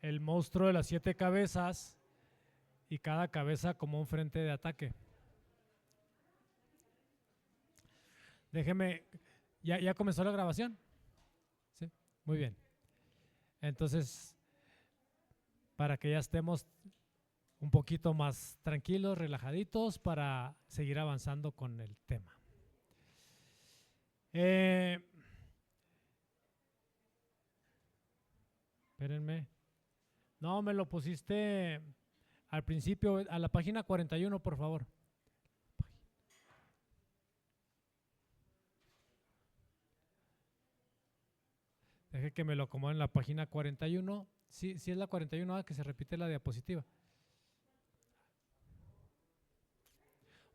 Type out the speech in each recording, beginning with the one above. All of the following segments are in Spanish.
el monstruo de las 7 cabezas y cada cabeza como un frente de ataque. Déjeme, ¿ya comenzó la grabación? Sí, muy bien. Entonces, para que ya estemos un poquito más tranquilos, relajaditos, para seguir avanzando con el tema. Espérenme. No, me lo pusiste al principio, a la página 41, por favor. Deje que me lo acomode en la página 41. Sí, sí es la 41, que se repite la diapositiva.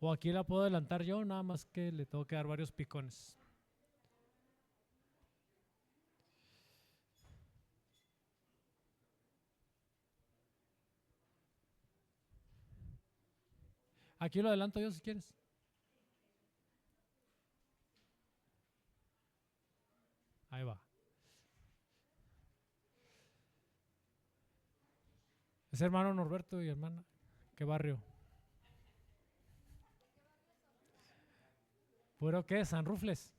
O aquí la puedo adelantar yo, nada más que le tengo que dar varios picones. Aquí lo adelanto yo si quieres. Ahí va. Es hermano Norberto y hermana. ¿Qué barrio? ¿Puro qué? San Rufles.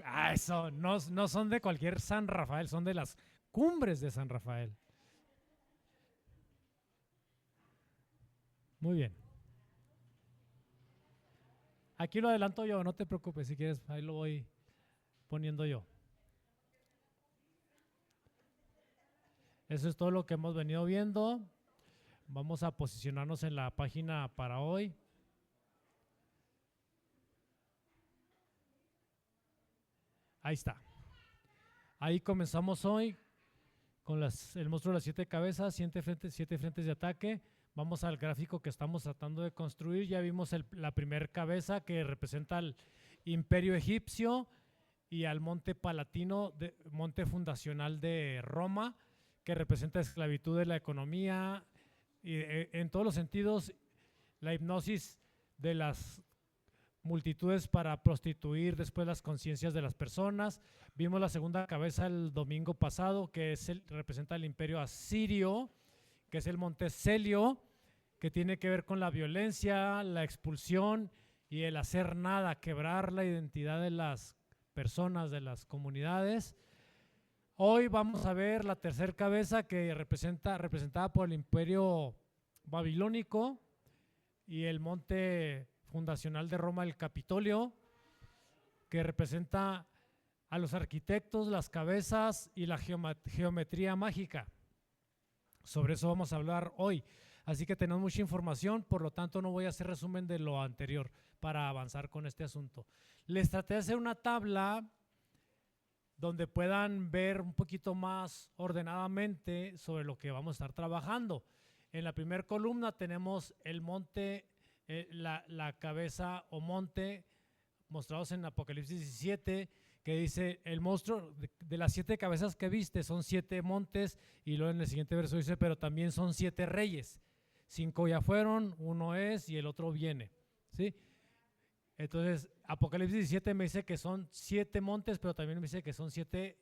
Ah, eso, no son de cualquier San Rafael, son de las cumbres de San Rafael. Muy bien. Aquí lo adelanto yo, no te preocupes, si quieres, ahí lo voy poniendo yo. Eso es todo lo que hemos venido viendo. Vamos a posicionarnos en la página para hoy. Ahí está. Ahí comenzamos hoy con el monstruo de las 7 cabezas, 7 frentes de ataque. Vamos al gráfico que estamos tratando de construir. Ya vimos la primera cabeza que representa al imperio egipcio y al monte palatino, monte fundacional de Roma, que representa esclavitud de la economía y en todos los sentidos la hipnosis de las multitudes para prostituir después las conciencias de las personas. Vimos la segunda cabeza el domingo pasado, que representa el imperio asirio, que es el monte Celio, que tiene que ver con la violencia, la expulsión y el hacer nada, quebrar la identidad de las personas, de las comunidades. Hoy vamos a ver la tercera cabeza, que representada por el imperio babilónico y el monte fundacional de Roma, el Capitolio, que representa a los arquitectos, las cabezas y la geometría mágica. Sobre eso vamos a hablar hoy. Así que tenemos mucha información, por lo tanto no voy a hacer resumen de lo anterior para avanzar con este asunto. Les traté de hacer una tabla donde puedan ver un poquito más ordenadamente sobre lo que vamos a estar trabajando. En la primera columna tenemos el monte, la cabeza o monte mostrados en Apocalipsis 17, que dice el monstruo de las 7 cabezas que viste son 7 montes, y luego en el siguiente verso dice, pero también son 7 reyes. 5 ya fueron, 1 es y el otro viene, ¿sí? Entonces, Apocalipsis 17 me dice que son 7 montes, pero también me dice que son 7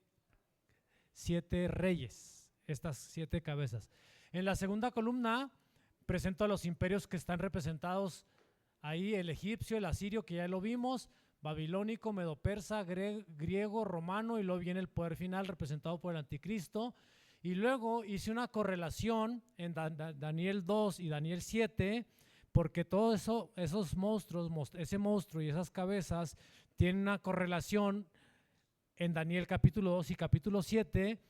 reyes, estas 7 cabezas. En la segunda columna presento a los imperios que están representados ahí, el egipcio, el asirio, que ya lo vimos, babilónico, medo-persa, griego, romano, y luego viene el poder final representado por el anticristo. Y luego hice una correlación en Daniel 2 y Daniel 7, porque todos esos monstruos, ese monstruo y esas cabezas tienen una correlación en Daniel capítulo 2 y capítulo 7,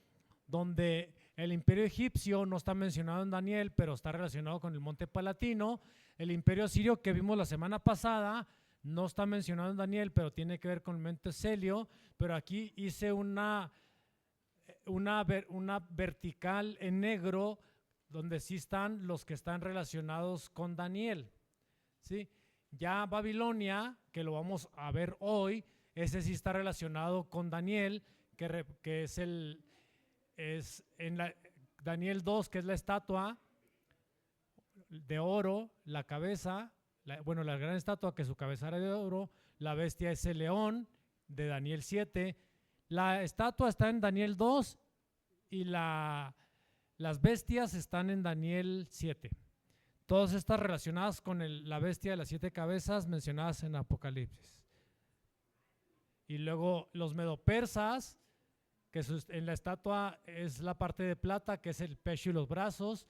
donde el imperio egipcio no está mencionado en Daniel, pero está relacionado con el monte palatino. El imperio asirio que vimos la semana pasada no está mencionado en Daniel, pero tiene que ver con el monte Celio. Pero aquí hice una vertical en negro, donde sí están los que están relacionados con Daniel, ¿sí? Ya Babilonia, que lo vamos a ver hoy, ese sí está relacionado con Daniel, que es en Daniel 2, que es la estatua de oro, la cabeza, la gran estatua que su cabeza era de oro, la bestia es el león de Daniel 7, La estatua está en Daniel 2 y las bestias están en Daniel 7. Todas estas relacionadas con la bestia de las 7 cabezas mencionadas en Apocalipsis. Y luego los medopersas, que en la estatua es la parte de plata, que es el pecho y los brazos,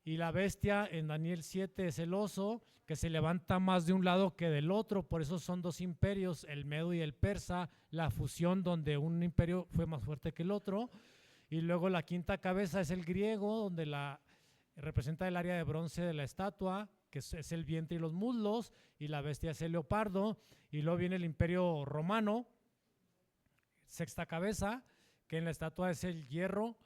y la bestia en Daniel 7 es el oso, que se levanta más de un lado que del otro, por eso son dos imperios, el medo y el persa, la fusión donde un imperio fue más fuerte que el otro. Y luego la quinta cabeza es el griego, donde representa el área de bronce de la estatua, que es el vientre y los muslos, y la bestia es el leopardo. Y luego viene el imperio romano, sexta cabeza, que en la estatua es el hierro,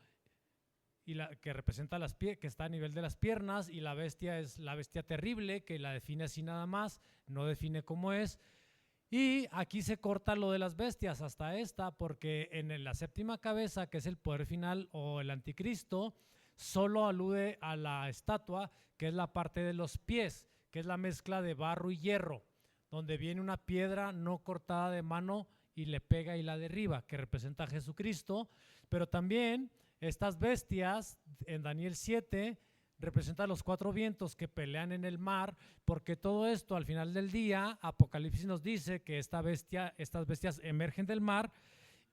y que representa que está a nivel de las piernas, y la bestia es la bestia terrible, que la define así nada más, no define cómo es. Y aquí se corta lo de las bestias hasta esta, porque en la séptima cabeza, que es el poder final o el anticristo, solo alude a la estatua, que es la parte de los pies, que es la mezcla de barro y hierro, donde viene una piedra no cortada de mano y le pega y la derriba, que representa a Jesucristo. Pero también estas bestias en Daniel 7 representan los 4 vientos que pelean en el mar, porque todo esto al final del día, Apocalipsis nos dice que estas bestias emergen del mar,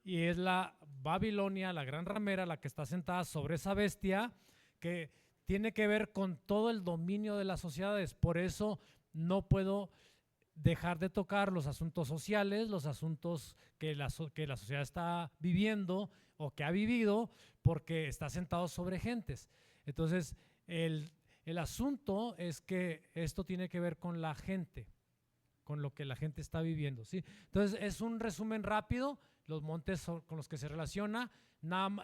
y es la Babilonia, la gran ramera, la que está sentada sobre esa bestia, que tiene que ver con todo el dominio de las sociedades. Por eso no puedo dejar de tocar los asuntos sociales, los asuntos que la sociedad está viviendo o que ha vivido, porque está sentado sobre gentes. Entonces, el asunto es que esto tiene que ver con la gente, con lo que la gente está viviendo, ¿sí? Entonces, es un resumen rápido. Los montes son con los que se relaciona.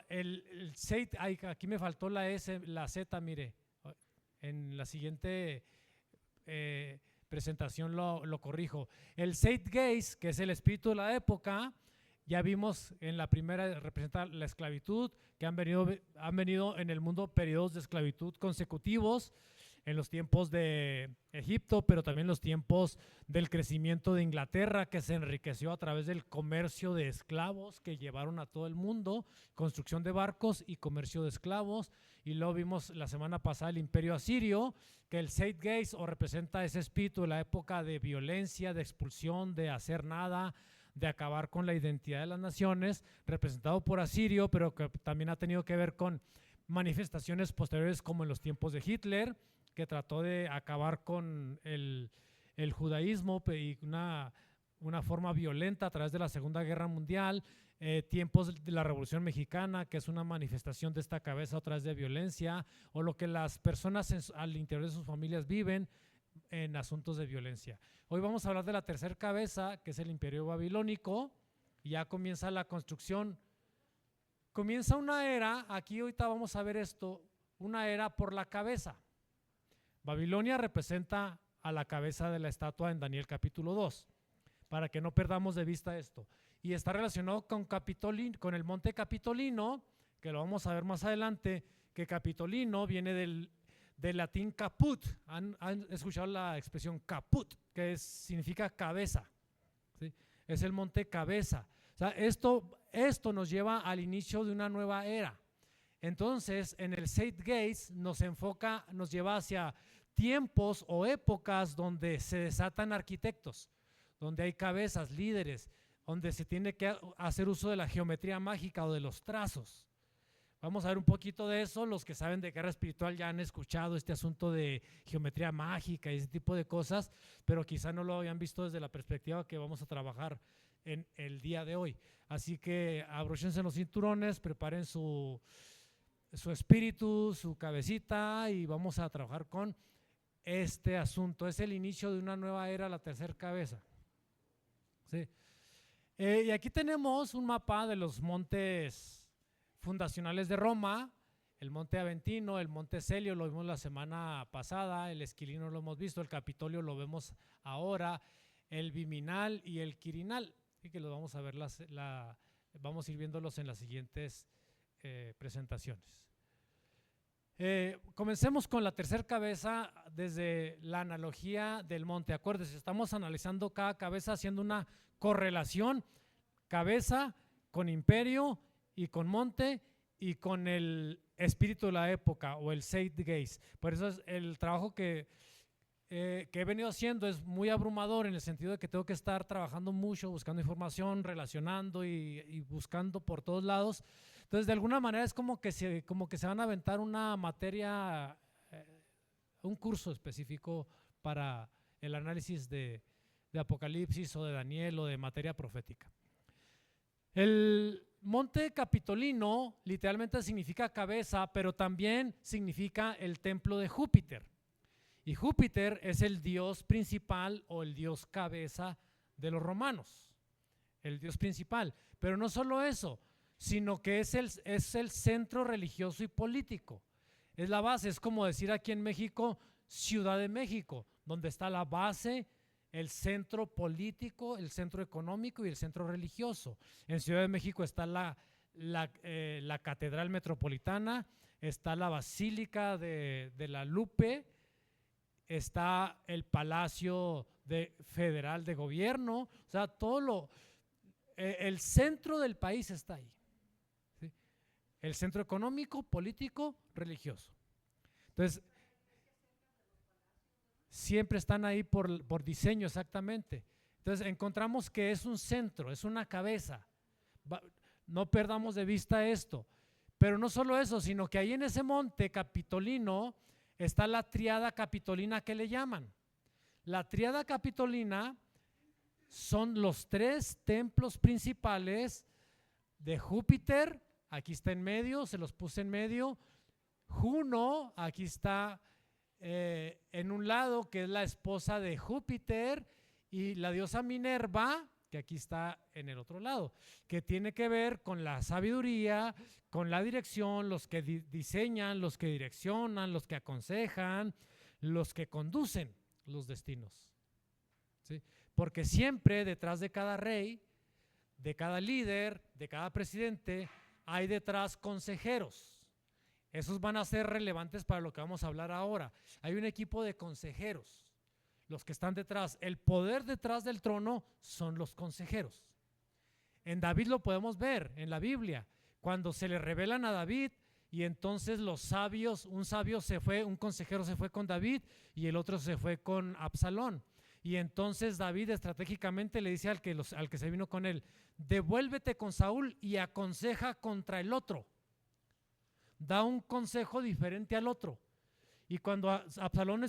El Seit, aquí me faltó la S, la Z, mire, en la siguiente presentación lo corrijo. El Zeitgeist, que es el espíritu de la época, ya vimos en la primera, representa la esclavitud, que han venido en el mundo periodos de esclavitud consecutivos, en los tiempos de Egipto, pero también los tiempos del crecimiento de Inglaterra, que se enriqueció a través del comercio de esclavos que llevaron a todo el mundo, construcción de barcos y comercio de esclavos. Y luego vimos la semana pasada el imperio asirio, que el Zeitgeist o representa ese espíritu de la época de violencia, de expulsión, de hacer nada, de acabar con la identidad de las naciones, representado por Asirio, pero que también ha tenido que ver con manifestaciones posteriores como en los tiempos de Hitler, que trató de acabar con el judaísmo y una forma violenta a través de la Segunda Guerra Mundial, tiempos de la Revolución Mexicana, que es una manifestación de esta cabeza a través de violencia, o lo que las personas al interior de sus familias viven en asuntos de violencia. Hoy vamos a hablar de la tercera cabeza, que es el imperio babilónico, y ya comienza la construcción. Comienza una era, aquí ahorita vamos a ver esto, una era por la cabeza. Babilonia representa a la cabeza de la estatua en Daniel capítulo 2, para que no perdamos de vista esto. Y está relacionado con el monte Capitolino, que lo vamos a ver más adelante, que Capitolino viene del latín caput. ¿Han escuchado la expresión caput? Que significa cabeza, ¿sí? Es el monte cabeza. O sea, esto nos lleva al inicio de una nueva era. Entonces, en el Zeitgeist nos lleva hacia tiempos o épocas donde se desatan arquitectos, donde hay cabezas, líderes, donde se tiene que hacer uso de la geometría mágica o de los trazos. Vamos a ver un poquito de eso. Los que saben de guerra espiritual ya han escuchado este asunto de geometría mágica y ese tipo de cosas, pero quizá no lo habían visto desde la perspectiva que vamos a trabajar en el día de hoy. Así que abróchense los cinturones, preparen su espíritu, su cabecita, y vamos a trabajar con este asunto. Es el inicio de una nueva era, la tercera cabeza, ¿sí? Y aquí tenemos un mapa de los montes fundacionales de Roma, el monte Aventino, el monte Celio, lo vimos la semana pasada, el Esquilino lo hemos visto, el Capitolio lo vemos ahora, el Viminal y el Quirinal, y que los vamos a ver, vamos a ir viéndolos en las siguientes presentaciones. Comencemos con la tercera cabeza desde la analogía del monte. Acuérdense, estamos analizando cada cabeza haciendo una correlación, cabeza con imperio y con monte y con el espíritu de la época o el Zeitgeist. Por eso es el trabajo que he venido haciendo es muy abrumador en el sentido de que tengo que estar trabajando mucho, buscando información, relacionando y buscando por todos lados. Entonces, de alguna manera es como que se van a aventar una materia, un curso específico para el análisis de Apocalipsis o de Daniel o de materia profética. El monte Capitolino literalmente significa cabeza, pero también significa el templo de Júpiter. Y Júpiter es el dios principal o el dios cabeza de los romanos, el dios principal. Pero no solo eso, sino que es el centro religioso y político. Es la base, es como decir aquí en México, Ciudad de México, donde está la base, el centro político, el centro económico y el centro religioso. En Ciudad de México está la Catedral Metropolitana, está la Basílica de la Lupe, está el Palacio Federal de Gobierno, o sea, el centro del país está ahí, ¿sí? El centro económico, político, religioso. Entonces, siempre están ahí por diseño, exactamente. Entonces, encontramos que es un centro, es una cabeza. No perdamos de vista esto. Pero no solo eso, sino que ahí en ese monte capitolino está la tríada capitolina que le llaman. La tríada capitolina son los 3 templos principales de Júpiter, aquí está en medio, se los puse en medio. Juno, aquí está en un lado, que es la esposa de Júpiter, y la diosa Minerva, que aquí está en el otro lado, que tiene que ver con la sabiduría, con la dirección, los que diseñan, los que direccionan, los que aconsejan, los que conducen los destinos, ¿sí? Porque siempre detrás de cada rey, de cada líder, de cada presidente, hay detrás consejeros. Esos van a ser relevantes para lo que vamos a hablar ahora. Hay un equipo de consejeros, los que están detrás. El poder detrás del trono son los consejeros. En David lo podemos ver en la Biblia, cuando se le revelan a David y entonces los sabios, un sabio se fue, un consejero se fue con David y el otro se fue con Absalón. Y entonces David estratégicamente le dice al que se vino con él: devuélvete con Saúl y aconseja contra el otro. Da un consejo diferente al otro. Y cuando Absalón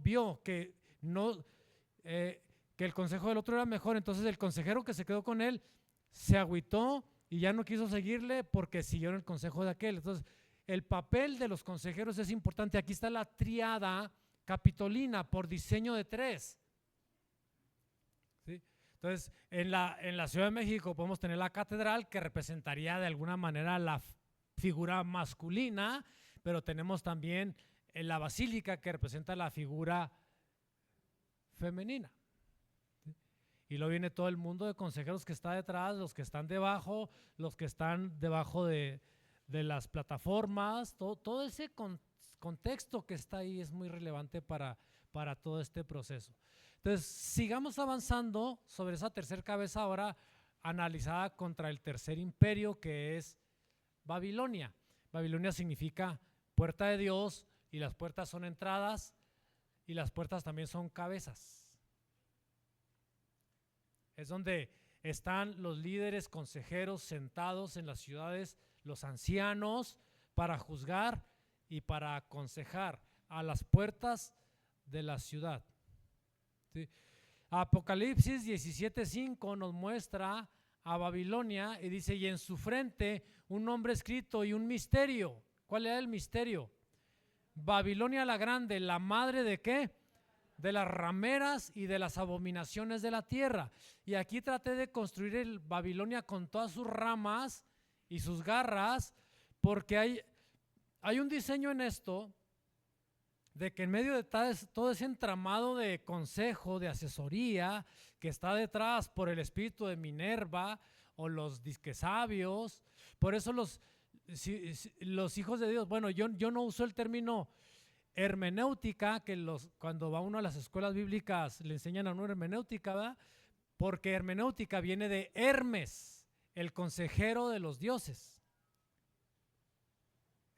vio que que el consejo del otro era mejor, entonces el consejero que se quedó con él se agüitó y ya no quiso seguirle porque siguieron el consejo de aquel. Entonces, el papel de los consejeros es importante. Aquí está la tríada capitolina por diseño de 3. ¿Sí? Entonces, en la Ciudad de México podemos tener la catedral, que representaría de alguna manera la figura masculina, pero tenemos también la basílica, que representa la figura femenina. ¿Sí? Y luego viene todo el mundo de consejeros que está detrás, los que están debajo, los que están debajo de las plataformas, todo ese contexto que está ahí es muy relevante para todo este proceso. Entonces, sigamos avanzando sobre esa tercera cabeza ahora analizada contra el tercer imperio, que es Babilonia. Babilonia significa puerta de Dios, y las puertas son entradas y las puertas también son cabezas. Es donde están los líderes consejeros sentados en las ciudades, los ancianos, para juzgar y para aconsejar a las puertas de la ciudad. ¿Sí? Apocalipsis 17:5 nos muestra a Babilonia y dice: y en su frente un nombre escrito y un misterio. ¿Cuál era el misterio? Babilonia la grande, la madre de ¿qué? De las rameras y de las abominaciones de la tierra. Y aquí traté de construir el Babilonia con todas sus ramas y sus garras, porque hay un diseño en esto de que en medio de todo ese entramado de consejo, de asesoría que está detrás por el espíritu de Minerva o los disque sabios, por eso los hijos de Dios, bueno, yo no uso el término hermenéutica, que cuando va uno a las escuelas bíblicas le enseñan a uno hermenéutica, ¿verdad? Porque hermenéutica viene de Hermes. el consejero de los dioses,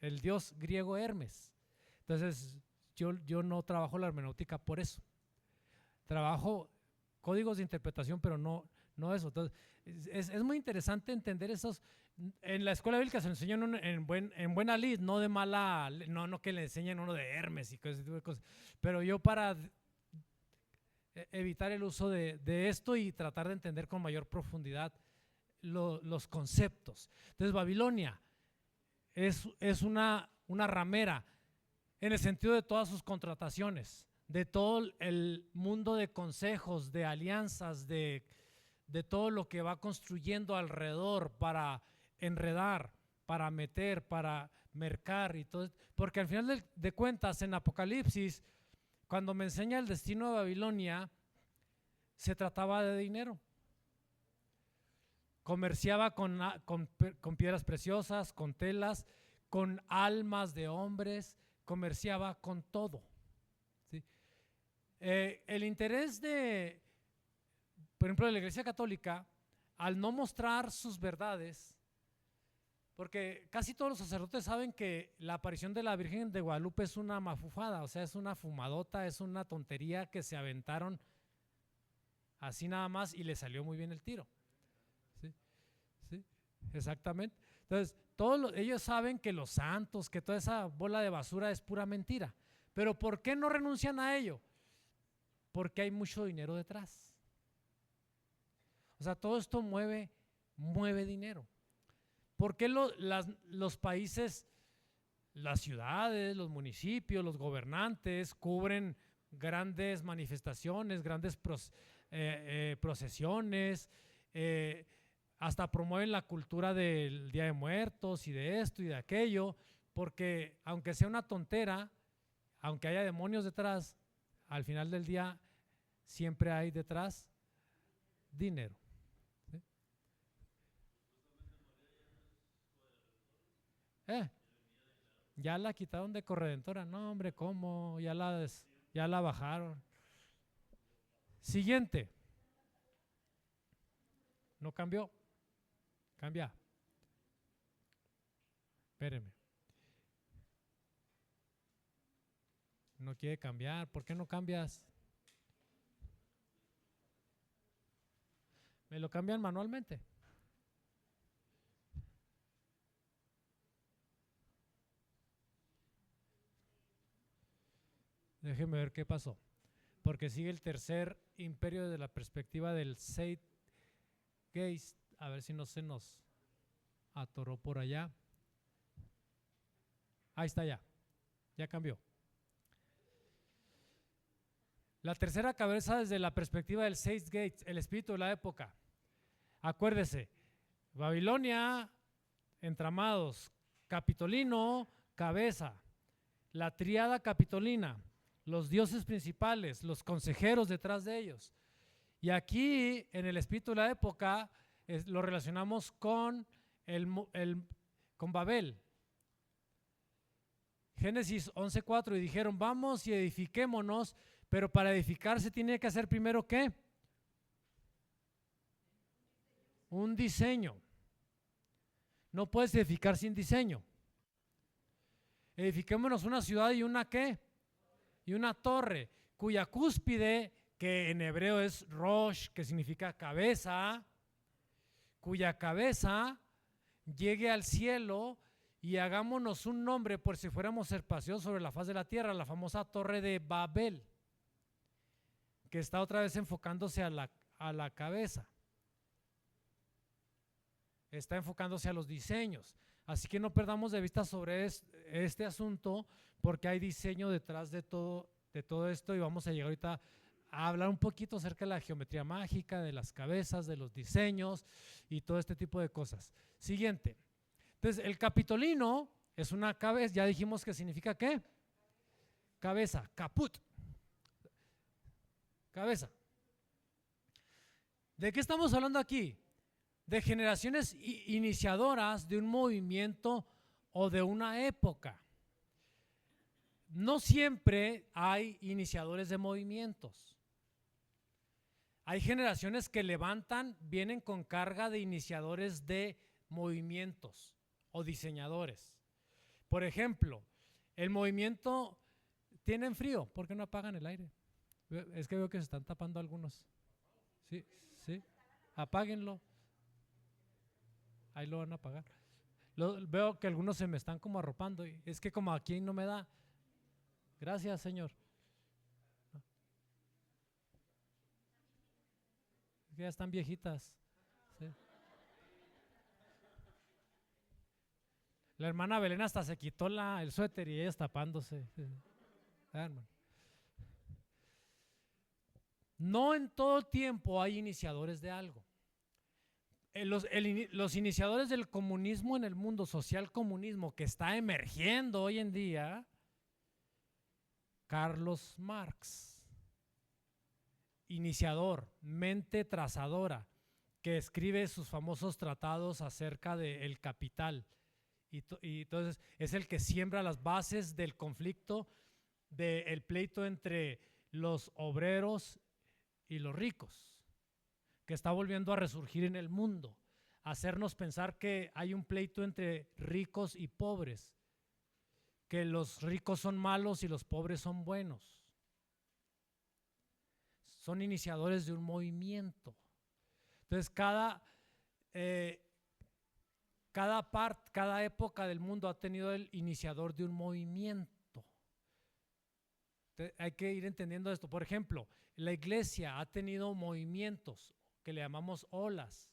el dios griego Hermes. Entonces, yo no trabajo la hermenéutica por eso. Trabajo códigos de interpretación, pero no eso. Entonces, es muy interesante entender esos. En la escuela bíblica se enseñan en buena lid, no de mala, no que le enseñen uno de Hermes y ese tipo de cosas. Pero yo para evitar el uso de esto y tratar de entender con mayor profundidad los conceptos. Entonces, Babilonia es una ramera en el sentido de todas sus contrataciones, de todo el mundo de consejos, de alianzas, de todo lo que va construyendo alrededor para enredar, para meter, para mercar y todo. Porque al final de cuentas, en Apocalipsis, cuando me enseña el destino de Babilonia, se trataba de dinero. Comerciaba con piedras preciosas, con telas, con almas de hombres, comerciaba con todo. ¿Sí? El interés por ejemplo, de la Iglesia Católica, al no mostrar sus verdades, porque casi todos los sacerdotes saben que la aparición de la Virgen de Guadalupe es una mafufada, o sea, es una fumadota, es una tontería que se aventaron así nada más y le salió muy bien el tiro. ¿Sí? ¿Sí? Exactamente. Entonces, ellos saben que los santos, que toda esa bola de basura es pura mentira. Pero ¿por qué no renuncian a ello? Porque hay mucho dinero detrás. O sea, todo esto mueve dinero. ¿Por qué los países, las ciudades, los municipios, los gobernantes cubren grandes manifestaciones, grandes procesiones, hasta promueven la cultura del Día de Muertos y de esto y de aquello? Porque aunque sea una tontera, aunque haya demonios detrás, al final del día siempre hay detrás dinero. ¿Sí? Ya la quitaron de corredentora. No, hombre, ¿cómo? Ya la bajaron. Siguiente. No cambió. Cambia. Espérenme. No quiere cambiar. ¿Por qué no cambias? Me lo cambian manualmente. Déjeme ver qué pasó. Porque sigue el tercer imperio desde la perspectiva del Zeitgeist. A ver si no se nos atoró por allá. Ahí está ya. Ya cambió. La tercera cabeza desde la perspectiva del Zeitgeist, el espíritu de la época. Acuérdese, Babilonia, entramados, Capitolino, cabeza, la tríada capitolina, los dioses principales, los consejeros detrás de ellos. Y aquí, en el espíritu de la época, lo relacionamos con Babel. Génesis 11:4, y dijeron, vamos y edifiquémonos, pero para edificarse tiene que hacer primero ¿qué? Un diseño. No puedes edificar sin diseño. Edifiquémonos una ciudad y una ¿qué? Y una torre, cuya cúspide, que en hebreo es Rosh, que significa cabeza, cuya cabeza llegue al cielo, y hagámonos un nombre por si fuéramos espaciosos sobre la faz de la tierra, la famosa torre de Babel, que está otra vez enfocándose a la cabeza. Está enfocándose a los diseños. Así que no perdamos de vista sobre este asunto, porque hay diseño detrás de todo esto, y vamos a llegar ahorita a hablar un poquito acerca de la geometría mágica, de las cabezas, de los diseños y todo este tipo de cosas. Siguiente. Entonces, el capitolino es una cabeza, ya dijimos que significa ¿qué? Cabeza, caput. Cabeza. ¿De qué estamos hablando aquí? De generaciones iniciadoras de un movimiento o de una época. No siempre hay iniciadores de movimientos. Hay generaciones que levantan, vienen con carga de iniciadores de movimientos o diseñadores. Por ejemplo, el movimiento, ¿tienen frío? ¿Por qué no apagan el aire? Es que veo que se están tapando algunos. Sí, sí, apáguenlo. Ahí lo van a apagar. Veo que algunos se me están como arropando. Es que como aquí no me da. Gracias, Señor. Ya están viejitas. Sí. La hermana Belén hasta se quitó el suéter y ellas tapándose. No en todo tiempo hay iniciadores de algo. Los iniciadores del comunismo en el mundo, social comunismo, que está emergiendo hoy en día, Carlos Marx, iniciador, mente trazadora, que escribe sus famosos tratados acerca del capital. Y entonces es el que siembra las bases del conflicto, del pleito entre los obreros y los ricos, que está volviendo a resurgir en el mundo, hacernos pensar que hay un pleito entre ricos y pobres, que los ricos son malos y los pobres son buenos. Son iniciadores de un movimiento. Entonces cada época del mundo ha tenido el iniciador de un movimiento. Entonces, hay que ir entendiendo esto. Por ejemplo, la iglesia ha tenido movimientos que le llamamos olas.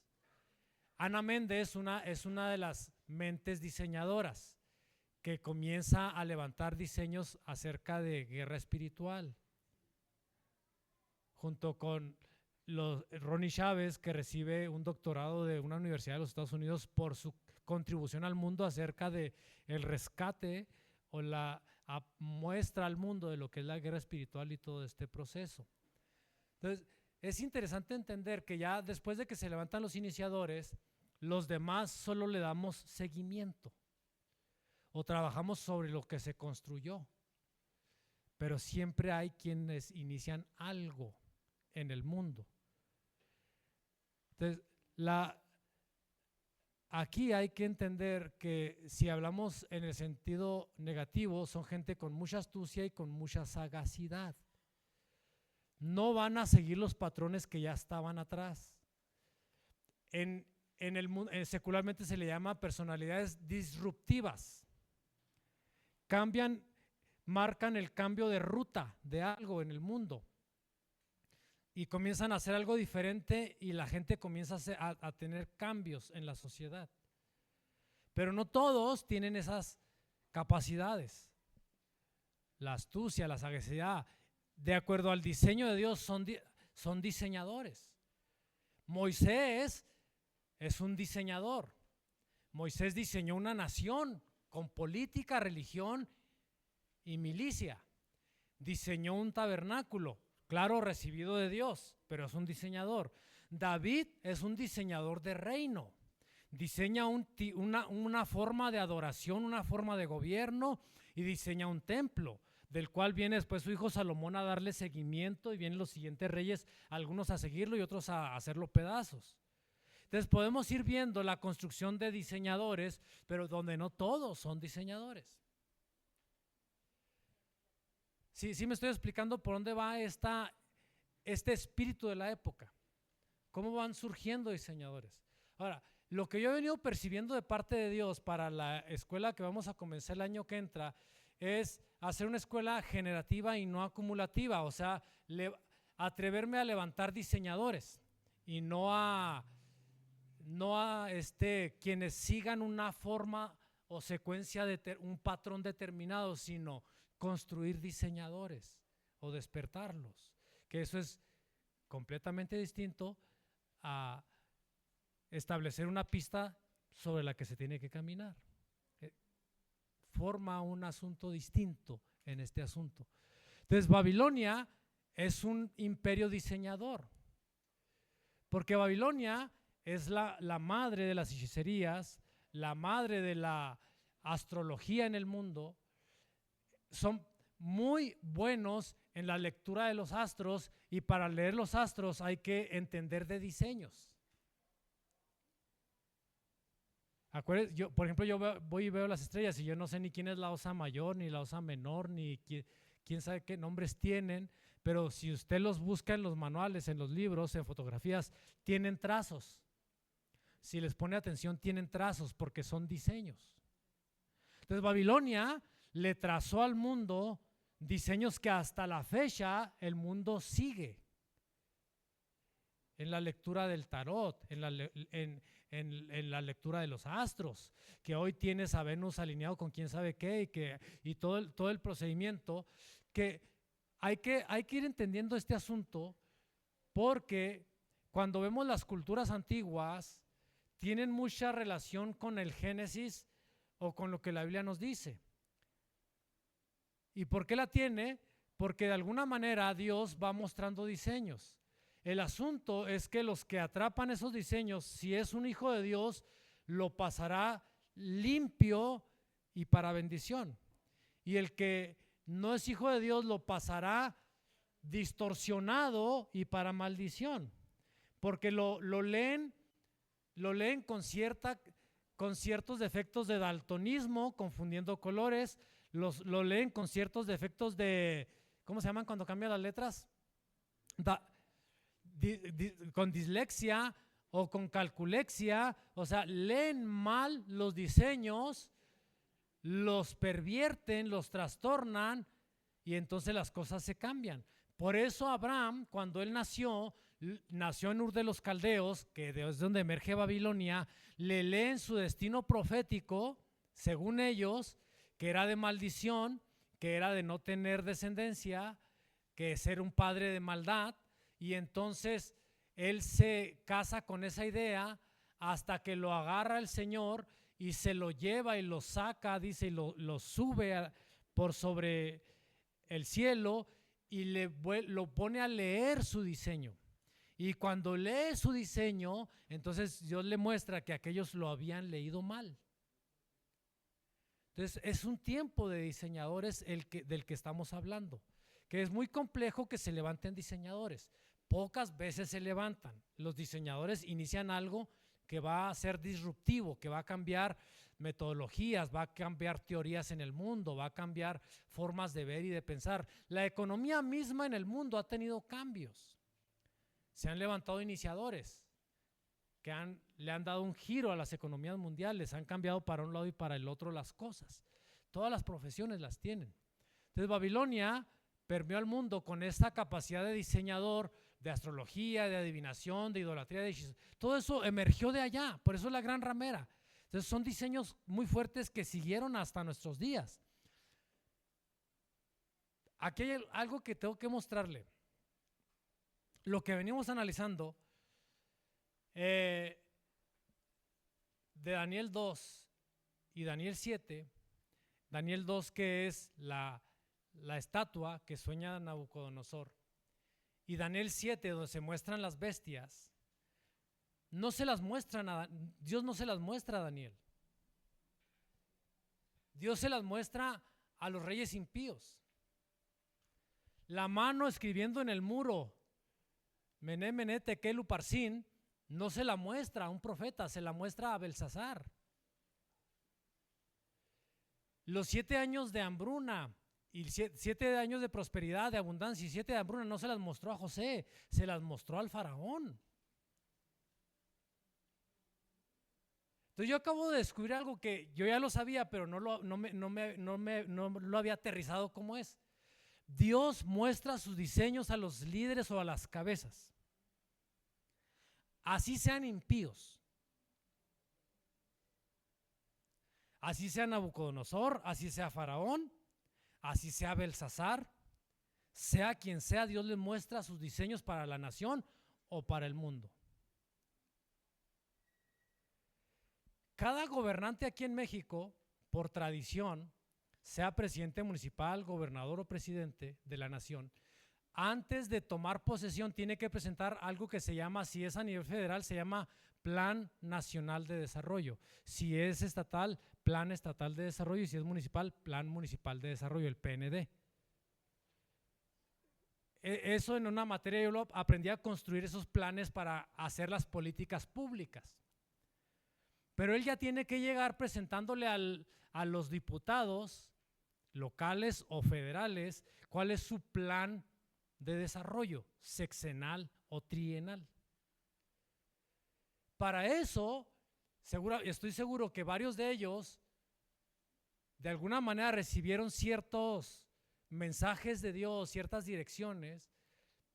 Ana Méndez es una de las mentes diseñadoras que comienza a levantar diseños acerca de guerra espiritual, junto con Ronnie Chávez, que recibe un doctorado de una universidad de los Estados Unidos por su contribución al mundo acerca de el rescate o la muestra al mundo de lo que es la guerra espiritual y todo este proceso. Entonces, es interesante entender que ya después de que se levantan los iniciadores, los demás solo le damos seguimiento o trabajamos sobre lo que se construyó, pero siempre hay quienes inician algo en el mundo. Entonces, aquí hay que entender que si hablamos en el sentido negativo, son gente con mucha astucia y con mucha sagacidad. No van a seguir los patrones que ya estaban atrás. En el mundo, secularmente se le llama personalidades disruptivas. Marcan el cambio de ruta de algo en el mundo y comienzan a hacer algo diferente y la gente comienza a tener cambios en la sociedad. Pero no todos tienen esas capacidades. La astucia, la sagacidad, de acuerdo al diseño de Dios, son diseñadores. Moisés es un diseñador. Moisés diseñó una nación con política, religión y milicia. Diseñó un tabernáculo, claro, recibido de Dios, pero es un diseñador. David es un diseñador de reino. Diseña una forma de adoración, una forma de gobierno y diseña un templo, del cual viene después su hijo Salomón a darle seguimiento y vienen los siguientes reyes, algunos a seguirlo y otros a hacerlo pedazos. Entonces podemos ir viendo la construcción de diseñadores, pero donde no todos son diseñadores. Sí me estoy explicando por dónde va este espíritu de la época, cómo van surgiendo diseñadores. Ahora, lo que yo he venido percibiendo de parte de Dios para la escuela que vamos a comenzar el año que entra es hacer una escuela generativa y no acumulativa, o sea, atreverme a levantar diseñadores y no a quienes sigan una forma o secuencia de un patrón determinado, sino construir diseñadores o despertarlos, que eso es completamente distinto a establecer una pista sobre la que se tiene que caminar. Forma un asunto distinto en este asunto. Entonces, Babilonia es un imperio diseñador, porque Babilonia es la madre de las hechicerías, la madre de la astrología en el mundo. muy buenos en la lectura de los astros, y para leer los astros hay que entender de diseños. Acuérdense, yo, por ejemplo, voy y veo las estrellas y yo no sé ni quién es la osa mayor, ni la osa menor, ni quién sabe qué nombres tienen, pero si usted los busca en los manuales, en los libros, en fotografías, tienen trazos. Si les pone atención, tienen trazos porque son diseños. Entonces Babilonia le trazó al mundo diseños que hasta la fecha el mundo sigue. En la lectura del tarot, en la lectura de los astros, que hoy tienes a Venus alineado con quién sabe qué, y todo el procedimiento, que hay que ir entendiendo este asunto, porque cuando vemos las culturas antiguas, tienen mucha relación con el Génesis o con lo que la Biblia nos dice. ¿Y por qué la tiene? Porque de alguna manera Dios va mostrando diseños. El asunto es que los que atrapan esos diseños, si es un hijo de Dios, lo pasará limpio y para bendición. Y el que no es hijo de Dios lo pasará distorsionado y para maldición. Porque lo leen con ciertos defectos de daltonismo, confundiendo colores, lo leen con ciertos defectos de, ¿cómo se llaman cuando cambian las letras? Con dislexia o con calculexia, o sea, leen mal los diseños, los pervierten, los trastornan, y entonces las cosas se cambian. Por eso Abraham, cuando él nació en Ur de los Caldeos, que es donde emerge Babilonia, le leen su destino profético, según ellos, que era de maldición, que era de no tener descendencia, que ser un padre de maldad, y entonces él se casa con esa idea hasta que lo agarra el Señor y se lo lleva y lo saca, dice, y lo sube por sobre el cielo y lo pone a leer su diseño. Y cuando lee su diseño, entonces Dios le muestra que aquellos lo habían leído mal. Entonces es un tiempo de diseñadores del que estamos hablando, que es muy complejo que se levanten diseñadores. Pocas veces se levantan. Los diseñadores inician algo que va a ser disruptivo, que va a cambiar metodologías, va a cambiar teorías en el mundo, va a cambiar formas de ver y de pensar. La economía misma en el mundo ha tenido cambios. Se han levantado iniciadores que le han dado un giro a las economías mundiales, han cambiado para un lado y para el otro las cosas. Todas las profesiones las tienen. Entonces Babilonia permeó al mundo con esta capacidad de diseñador, de astrología, de adivinación, de idolatría, todo eso emergió de allá, por eso es la gran ramera. Entonces son diseños muy fuertes que siguieron hasta nuestros días. Aquí hay algo que tengo que mostrarle. Lo que venimos analizando de Daniel 2 y Daniel 7, Daniel 2 que es la estatua que sueña Nabucodonosor, y Daniel 7 donde se muestran las bestias, no se las muestra Dios no se las muestra a Daniel. Dios se las muestra a los reyes impíos. La mano escribiendo en el muro, Mené, Mené, Tekel, Uparsin, no se la muestra a un profeta, se la muestra a Belsasar. Los 7 años de hambruna y 7 años de prosperidad, de abundancia y 7 de hambruna no se las mostró a José, se las mostró al faraón. Entonces yo acabo de descubrir algo que yo ya lo sabía, pero no lo había aterrizado como es. Dios muestra sus diseños a los líderes o a las cabezas, así sean impíos, así sea Nabucodonosor, así sea Faraón, así sea Belsasar, sea quien sea, Dios le muestra sus diseños para la nación o para el mundo. Cada gobernante aquí en México, por tradición, sea presidente municipal, gobernador o presidente de la nación, antes de tomar posesión tiene que presentar algo que se llama, si es a nivel federal, se llama Plan Nacional de Desarrollo. Si es estatal, Plan Estatal de Desarrollo, y si es municipal, Plan Municipal de Desarrollo, el PND. eso en una materia yo lo aprendí a construir esos planes para hacer las políticas públicas. Pero él ya tiene que llegar presentándole a los diputados locales o federales cuál es su plan de desarrollo, sexenal o trienal. Para eso, estoy seguro que varios de ellos de alguna manera recibieron ciertos mensajes de Dios, ciertas direcciones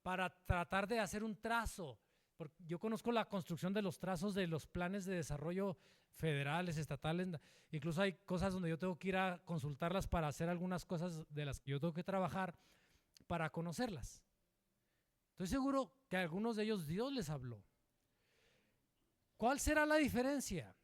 para tratar de hacer un trazo. Porque yo conozco la construcción de los trazos de los planes de desarrollo federales, estatales, incluso hay cosas donde yo tengo que ir a consultarlas para hacer algunas cosas de las que yo tengo que trabajar para conocerlas. Estoy seguro que a algunos de ellos Dios les habló. ¿Cuál será la diferencia?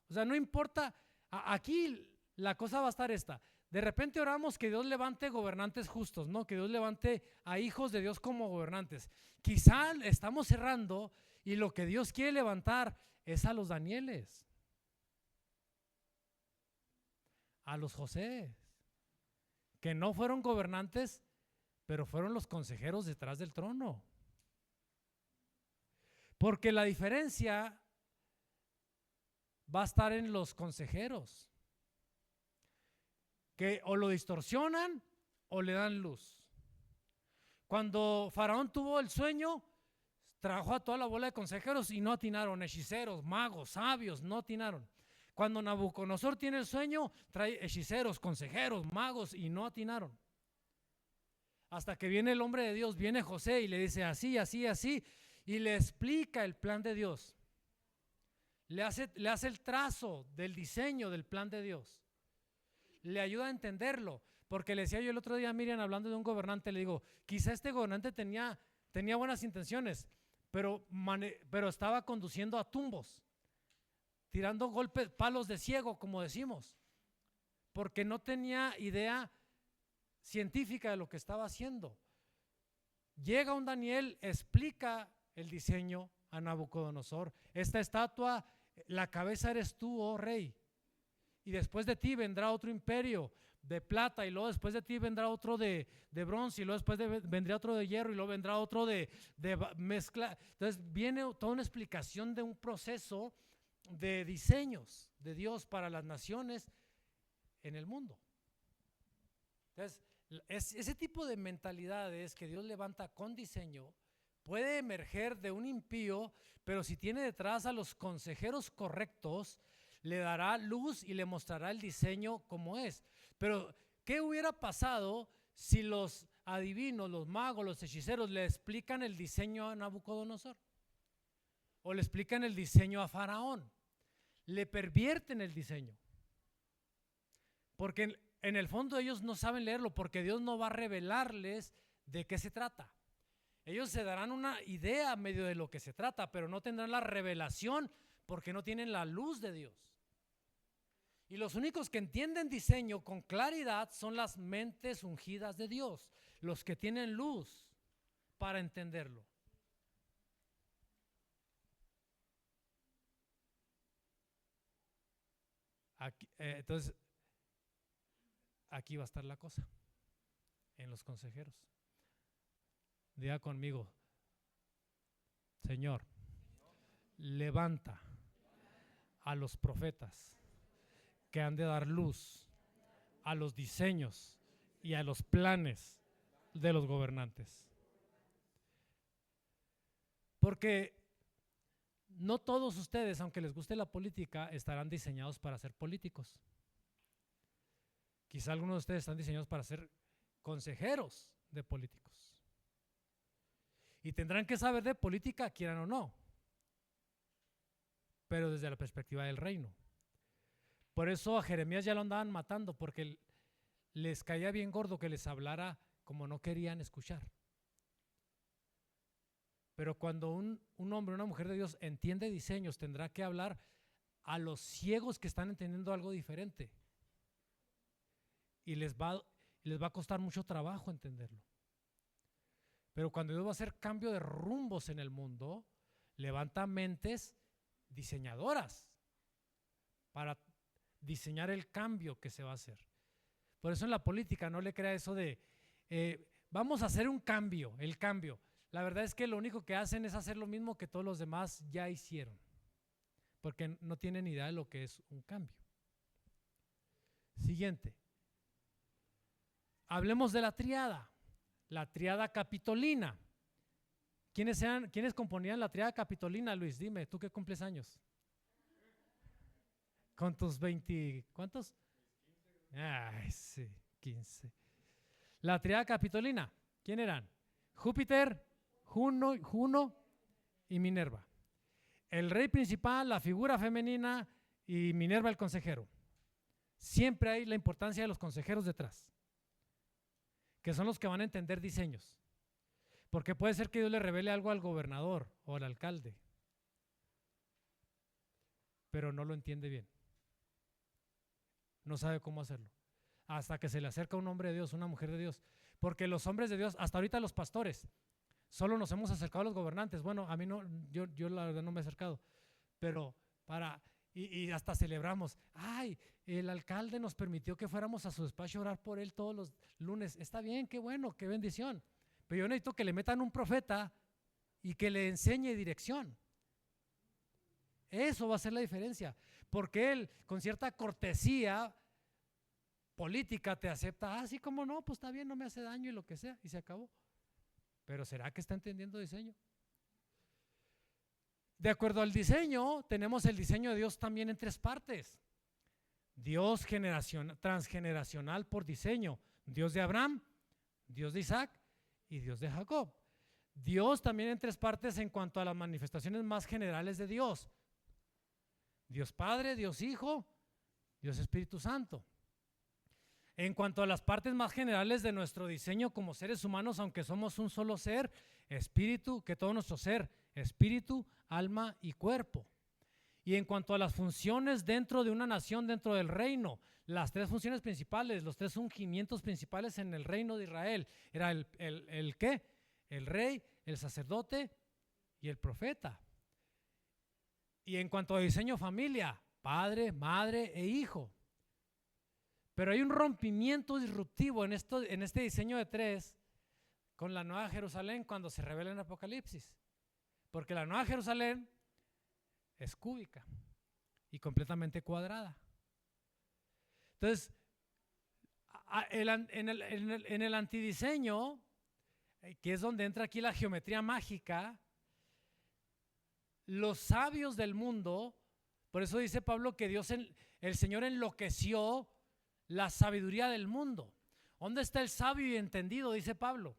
O sea, no importa, aquí la cosa va a estar esta. De repente oramos que Dios levante gobernantes justos, ¿no? Que Dios levante a hijos de Dios como gobernantes. Quizá estamos cerrando y lo que Dios quiere levantar es a los Danieles, a los José, que no fueron gobernantes, pero fueron los consejeros detrás del trono. Porque la diferencia va a estar en los consejeros, que o lo distorsionan o le dan luz. Cuando Faraón tuvo el sueño, trajo a toda la bola de consejeros y no atinaron, hechiceros, magos, sabios, no atinaron. Cuando Nabucodonosor tiene el sueño, trae hechiceros, consejeros, magos y no atinaron. Hasta que viene el hombre de Dios, viene José y le dice así, así, así, y le explica el plan de Dios. Le hace el trazo del diseño del plan de Dios. Le ayuda a entenderlo, porque le decía yo el otro día a Miriam, hablando de un gobernante, le digo, quizá este gobernante tenía buenas intenciones, pero estaba conduciendo a tumbos, tirando golpes, palos de ciego, como decimos, porque no tenía idea científica de lo que estaba haciendo. Llega un Daniel, explica el diseño a Nabucodonosor. Esta estatua, la cabeza eres tú, oh rey, y después de ti vendrá otro imperio de plata, y luego después de ti vendrá otro de bronce, y luego después vendrá otro de hierro, y luego vendrá otro de mezcla. Entonces viene toda una explicación de un proceso de diseños de Dios para las naciones en el mundo. Entonces, ese tipo de mentalidades que Dios levanta con diseño puede emerger de un impío, pero si tiene detrás a los consejeros correctos, le dará luz y le mostrará el diseño como es. Pero, ¿qué hubiera pasado si los adivinos, los magos, los hechiceros le explican el diseño a Nabucodonosor? O le explican el diseño a Faraón. Le pervierten el diseño. Porque en el fondo ellos no saben leerlo, porque Dios no va a revelarles de qué se trata. Ellos se darán una idea a medio de lo que se trata, pero no tendrán la revelación porque no tienen la luz de Dios. Y los únicos que entienden diseño con claridad son las mentes ungidas de Dios, los que tienen luz para entenderlo. Entonces, aquí va a estar la cosa, en los consejeros. Diga conmigo, Señor, levanta a los profetas que han de dar luz a los diseños y a los planes de los gobernantes. Porque no todos ustedes, aunque les guste la política, estarán diseñados para ser políticos. Quizá algunos de ustedes están diseñados para ser consejeros de políticos. Y tendrán que saber de política, quieran o no, pero desde la perspectiva del reino. Por eso a Jeremías ya lo andaban matando, porque les caía bien gordo que les hablara como no querían escuchar. Pero cuando un hombre, una mujer de Dios entiende diseños, tendrá que hablar a los ciegos que están entendiendo algo diferente. Y les va a costar mucho trabajo entenderlo. Pero cuando Dios va a hacer cambio de rumbos en el mundo, levanta mentes diseñadoras para diseñar el cambio que se va a hacer. Por eso en la política no le crea eso de vamos a hacer un cambio, el cambio. La verdad es que lo único que hacen es hacer lo mismo que todos los demás ya hicieron, porque no tienen idea de lo que es un cambio. Siguiente. Hablemos de la triada capitolina. ¿Quiénes componían la triada capitolina, Luis? Dime, ¿tú qué cumples años? ¿Con tus 20, cuántos? Ay, sí, 15. La triada capitolina, ¿quién eran? Júpiter, Juno y Minerva. El rey principal, la figura femenina y Minerva el consejero. Siempre hay la importancia de los consejeros detrás, que son los que van a entender diseños. Porque puede ser que Dios le revele algo al gobernador o al alcalde, pero no lo entiende bien. No sabe cómo hacerlo. Hasta que se le acerca un hombre de Dios, una mujer de Dios. Porque los hombres de Dios, hasta ahorita los pastores, solo nos hemos acercado a los gobernantes. Bueno, a mí no, yo la verdad no me he acercado, pero y hasta celebramos. Ay, el alcalde nos permitió que fuéramos a su despacho a orar por él todos los lunes. Está bien, qué bueno, qué bendición. Pero yo necesito que le metan un profeta y que le enseñe dirección. Eso va a ser la diferencia, porque él con cierta cortesía política te acepta, sí, como no, pues está bien, no me hace daño y lo que sea, y se acabó. Pero ¿será que está entendiendo diseño? De acuerdo al diseño, tenemos el diseño de Dios también en tres partes. Dios transgeneracional por diseño, Dios de Abraham, Dios de Isaac y Dios de Jacob. Dios también en tres partes en cuanto a las manifestaciones más generales de Dios. Dios Padre, Dios Hijo, Dios Espíritu Santo. En cuanto a las partes más generales de nuestro diseño como seres humanos, aunque somos un solo ser, espíritu, que todo nuestro ser, espíritu, alma y cuerpo. Y en cuanto a las funciones dentro de una nación, dentro del reino, las tres funciones principales, los tres ungimientos principales en el reino de Israel, era el ¿qué? El rey, el sacerdote y el profeta. Y en cuanto a diseño familia, padre, madre e hijo. Pero hay un rompimiento disruptivo en este diseño de tres con la Nueva Jerusalén cuando se revela en Apocalipsis. Porque la Nueva Jerusalén es cúbica y completamente cuadrada. Entonces, en el antidiseño, que es donde entra aquí la geometría mágica, los sabios del mundo, por eso dice Pablo que el Señor enloqueció la sabiduría del mundo. ¿Dónde está el sabio y entendido? Dice Pablo.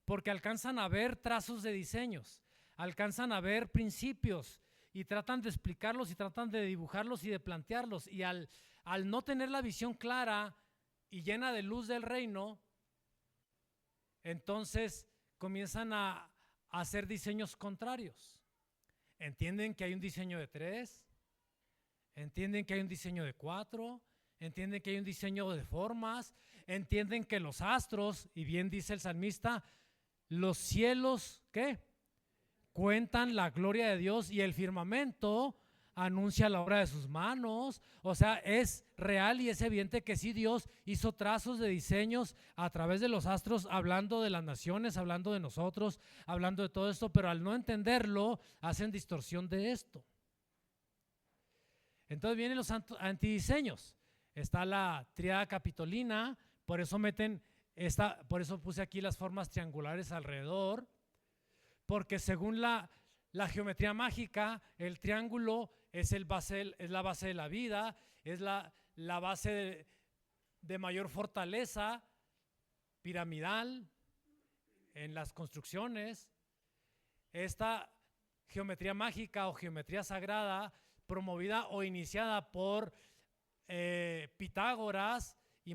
Porque alcanzan a ver trazos de diseños, alcanzan a ver principios y tratan de explicarlos y tratan de dibujarlos y de plantearlos. Y al no tener la visión clara y llena de luz del reino, entonces comienzan a hacer diseños contrarios. Entienden que hay un diseño de 3, entienden que hay un diseño de 4, entienden que hay un diseño de formas, entienden que los astros, y bien dice el salmista, los cielos, ¿qué? Cuentan la gloria de Dios y el firmamento anuncia la obra de sus manos. O sea, es real y es evidente que sí, Dios hizo trazos de diseños a través de los astros, hablando de las naciones, hablando de nosotros, hablando de todo esto, pero al no entenderlo, hacen distorsión de esto. Entonces vienen los antidiseños. Está la triada capitolina, por eso por eso puse aquí las formas triangulares alrededor, porque según la geometría mágica, el triángulo es la base de la vida, es la base de mayor fortaleza piramidal en las construcciones. Esta geometría mágica o geometría sagrada, promovida o iniciada por Pitágoras y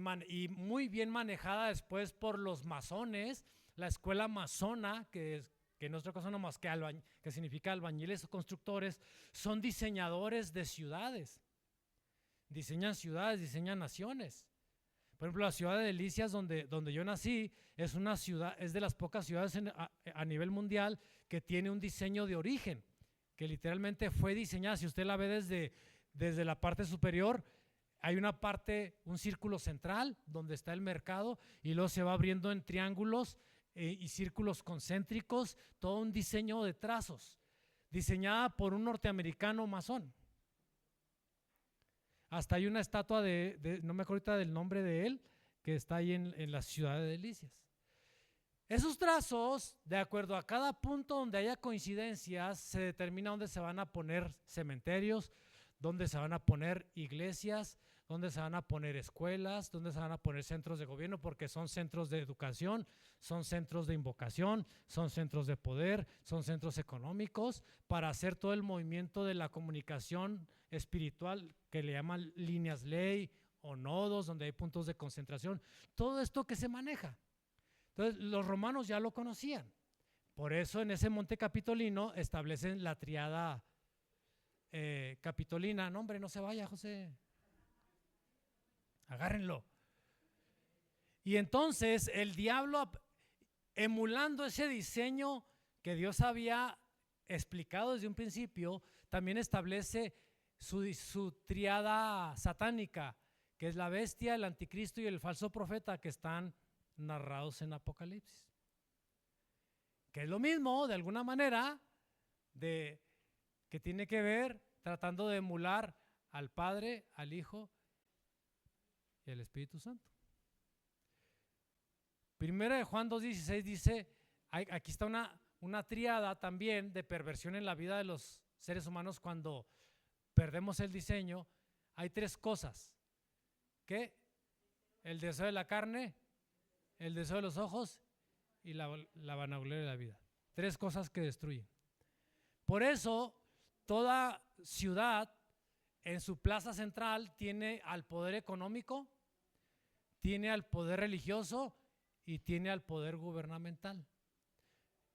muy bien manejada después por los masones, la escuela masona, que en nuestro caso no más que significa albañiles o constructores, son diseñadores de ciudades. Diseñan ciudades, diseñan naciones. Por ejemplo, la ciudad de Delicias, donde yo nací, es una ciudad, es de las pocas ciudades a nivel mundial que tiene un diseño de origen, que literalmente fue diseñada. Si usted la ve desde la parte superior, Hay una parte, un círculo central donde está el mercado y luego se va abriendo en triángulos y círculos concéntricos, todo un diseño de trazos, diseñada por un norteamericano masón. Hasta hay una estatua no me acuerdo ahorita del nombre de él, que está ahí en la ciudad de Delicias. Esos trazos, de acuerdo a cada punto donde haya coincidencias, se determina dónde se van a poner cementerios, dónde se van a poner iglesias, dónde se van a poner escuelas, dónde se van a poner centros de gobierno, porque son centros de educación, son centros de invocación, son centros de poder, son centros económicos, para hacer todo el movimiento de la comunicación espiritual que le llaman líneas ley o nodos, donde hay puntos de concentración, todo esto que se maneja. Entonces los romanos ya lo conocían, por eso en ese monte capitolino establecen la triada capitolina. No, hombre, no se vaya, José, agárrenlo. Y entonces el diablo, emulando ese diseño que Dios había explicado desde un principio, también establece su triada satánica, que es la bestia, el anticristo y el falso profeta, que están narrados en Apocalipsis, que es lo mismo de alguna manera que tiene que ver tratando de emular al Padre, al Hijo y al Espíritu Santo. Primera de Juan 2:16 dice, aquí está una triada también de perversión en la vida de los seres humanos. Cuando perdemos el diseño, hay tres cosas: ¿qué? El deseo de la carne, el deseo de los ojos y la vanagloria de la vida. Tres cosas que destruyen. Por eso toda ciudad en su plaza central tiene al poder económico, tiene al poder religioso y tiene al poder gubernamental.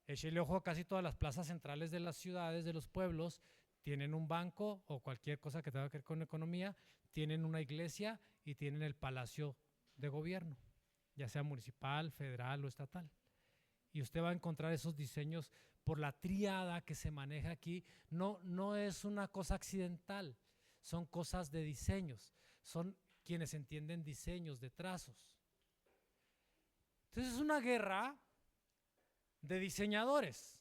Échale ojo, a casi todas las plazas centrales de las ciudades, de los pueblos, tienen un banco o cualquier cosa que tenga que ver con economía, tienen una iglesia y tienen el palacio de gobierno, ya sea municipal, federal o estatal. Y usted va a encontrar esos diseños por la tríada que se maneja aquí. No es una cosa accidental, son cosas de diseños, son quienes entienden diseños de trazos. Entonces es una guerra de diseñadores,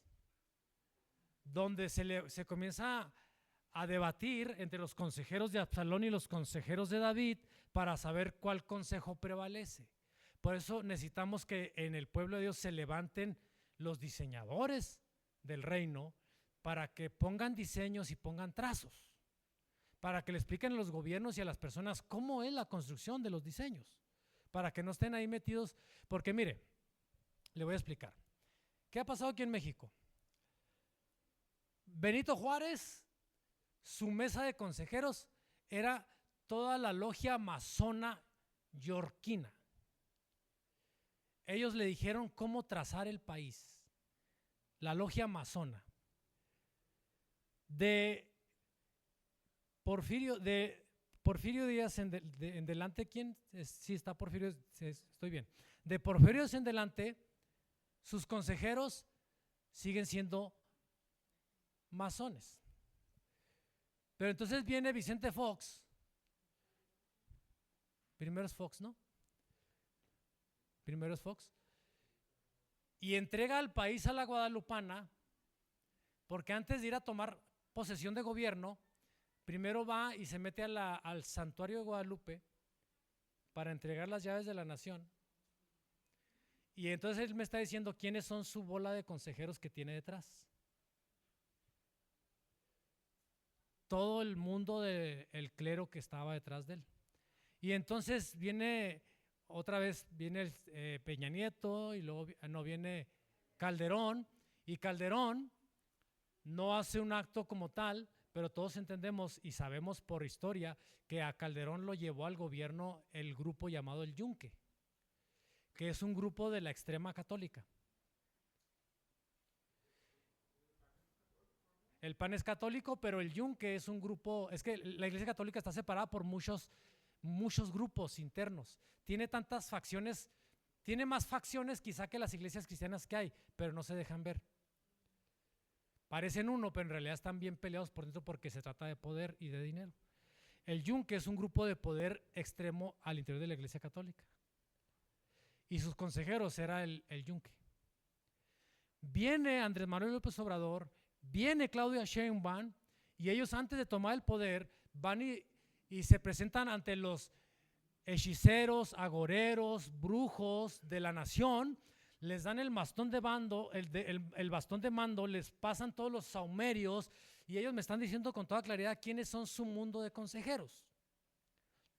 donde se comienza a debatir entre los consejeros de Absalón y los consejeros de David para saber cuál consejo prevalece. Por eso necesitamos que en el pueblo de Dios se levanten los diseñadores del reino para que pongan diseños y pongan trazos, para que le expliquen a los gobiernos y a las personas cómo es la construcción de los diseños, para que no estén ahí metidos. Porque mire, le voy a explicar. ¿Qué ha pasado aquí en México? Benito Juárez, su mesa de consejeros era toda la logia masona yorquina. Ellos le dijeron cómo trazar el país, la logia masona. De Porfirio Díaz en delante, ¿quién? Sí, está Porfirio, estoy bien. De Porfirio Díaz en delante, sus consejeros siguen siendo masones. Pero entonces viene Vicente Fox, primero es Fox, ¿no? Primero es Fox, y entrega al país a la guadalupana, porque antes de ir a tomar posesión de gobierno, primero va y se mete al santuario de Guadalupe para entregar las llaves de la nación. Y entonces él me está diciendo quiénes son su bola de consejeros que tiene detrás. Todo el mundo del clero que estaba detrás de él. Y entonces viene otra vez, viene Peña Nieto, y luego no viene Calderón, y Calderón no hace un acto como tal, pero todos entendemos y sabemos por historia que a Calderón lo llevó al gobierno el grupo llamado el Yunque, que es un grupo de la extrema católica. El PAN es católico, pero el Yunque es un grupo, es que la Iglesia Católica está separada por muchos grupos internos. Tiene tantas facciones, tiene más facciones quizá que las iglesias cristianas que hay, pero no se dejan ver. Parecen uno, pero en realidad están bien peleados por dentro porque se trata de poder y de dinero. El Yunque es un grupo de poder extremo al interior de la Iglesia Católica. Y sus consejeros era el Yunque. Viene Andrés Manuel López Obrador, viene Claudia Sheinbaum, y ellos antes de tomar el poder van y se presentan ante los hechiceros, agoreros, brujos de la nación, les dan el bastón de mando, el bastón de mando, les pasan todos los saumerios y ellos me están diciendo con toda claridad quiénes son su mundo de consejeros.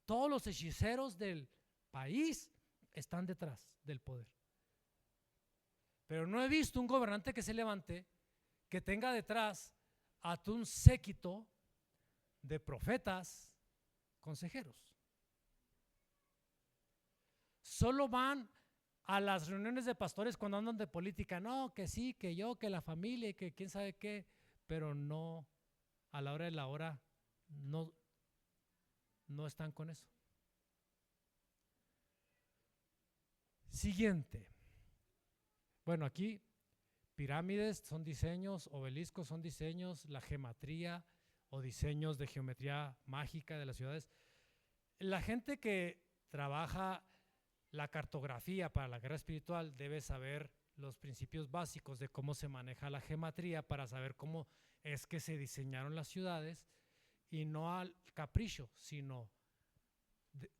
Todos los hechiceros del país están detrás del poder. Pero no he visto un gobernante que se levante, que tenga detrás a un séquito de profetas, consejeros. Solo van a las reuniones de pastores cuando andan de política, no, que sí, que yo, que la familia, que quién sabe qué, pero no, a la hora de la hora, no están con eso. Siguiente. Bueno, aquí pirámides son diseños, obeliscos son diseños, la geometría o diseños de geometría mágica de las ciudades. La gente que trabaja la cartografía para la guerra espiritual debe saber los principios básicos de cómo se maneja la geometría para saber cómo es que se diseñaron las ciudades y no al capricho, sino de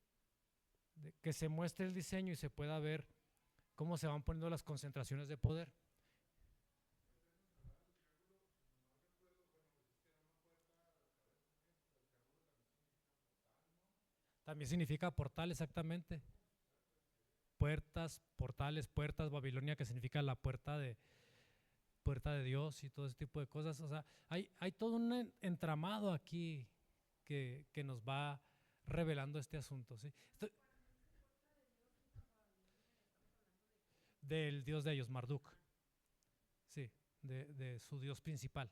que se muestre el diseño y se pueda ver cómo se van poniendo las concentraciones de poder. También significa portal, exactamente. Puertas, portales, puertas, Babilonia, que significa la puerta de Dios y todo ese tipo de cosas. O sea, hay todo un entramado aquí que nos va revelando este asunto, ¿sí? Del dios de ellos, Marduk, sí, de su dios principal.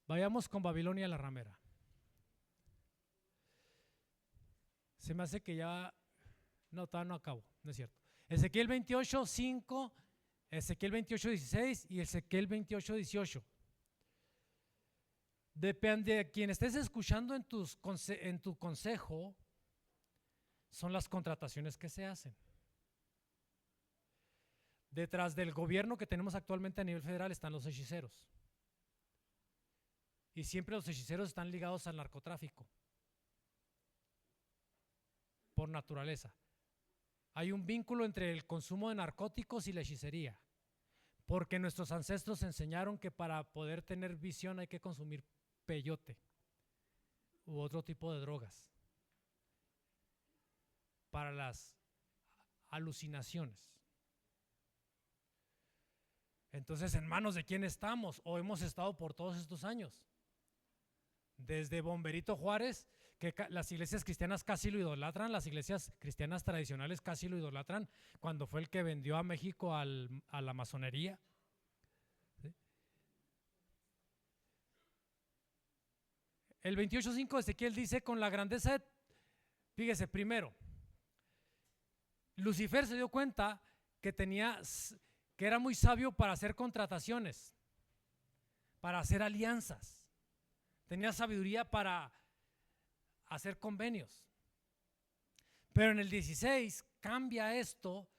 Vayamos con Babilonia la ramera. Se me hace que ya, no, todavía no acabo, no es cierto. Ezequiel 28, 5, Ezequiel 28, 16 y Ezequiel 28, 18. Depende de quien estés escuchando en tu consejo, son las contrataciones que se hacen. Detrás del gobierno que tenemos actualmente a nivel federal están los hechiceros. Y siempre los hechiceros están ligados al narcotráfico, por naturaleza. Hay un vínculo entre el consumo de narcóticos y la hechicería, porque nuestros ancestros enseñaron que para poder tener visión hay que consumir peyote u otro tipo de drogas para las alucinaciones. Entonces, ¿en manos de quién estamos o hemos estado por todos estos años? Desde Bomberito Juárez, que las iglesias cristianas casi lo idolatran, las iglesias cristianas tradicionales casi lo idolatran, cuando fue el que vendió a México a la masonería. ¿Sí? El 28.5 de Ezequiel dice, con la grandeza de, fíjese, primero, Lucifer se dio cuenta que era muy sabio para hacer contrataciones, para hacer alianzas, tenía sabiduría para hacer convenios. Pero en el 16 cambia esto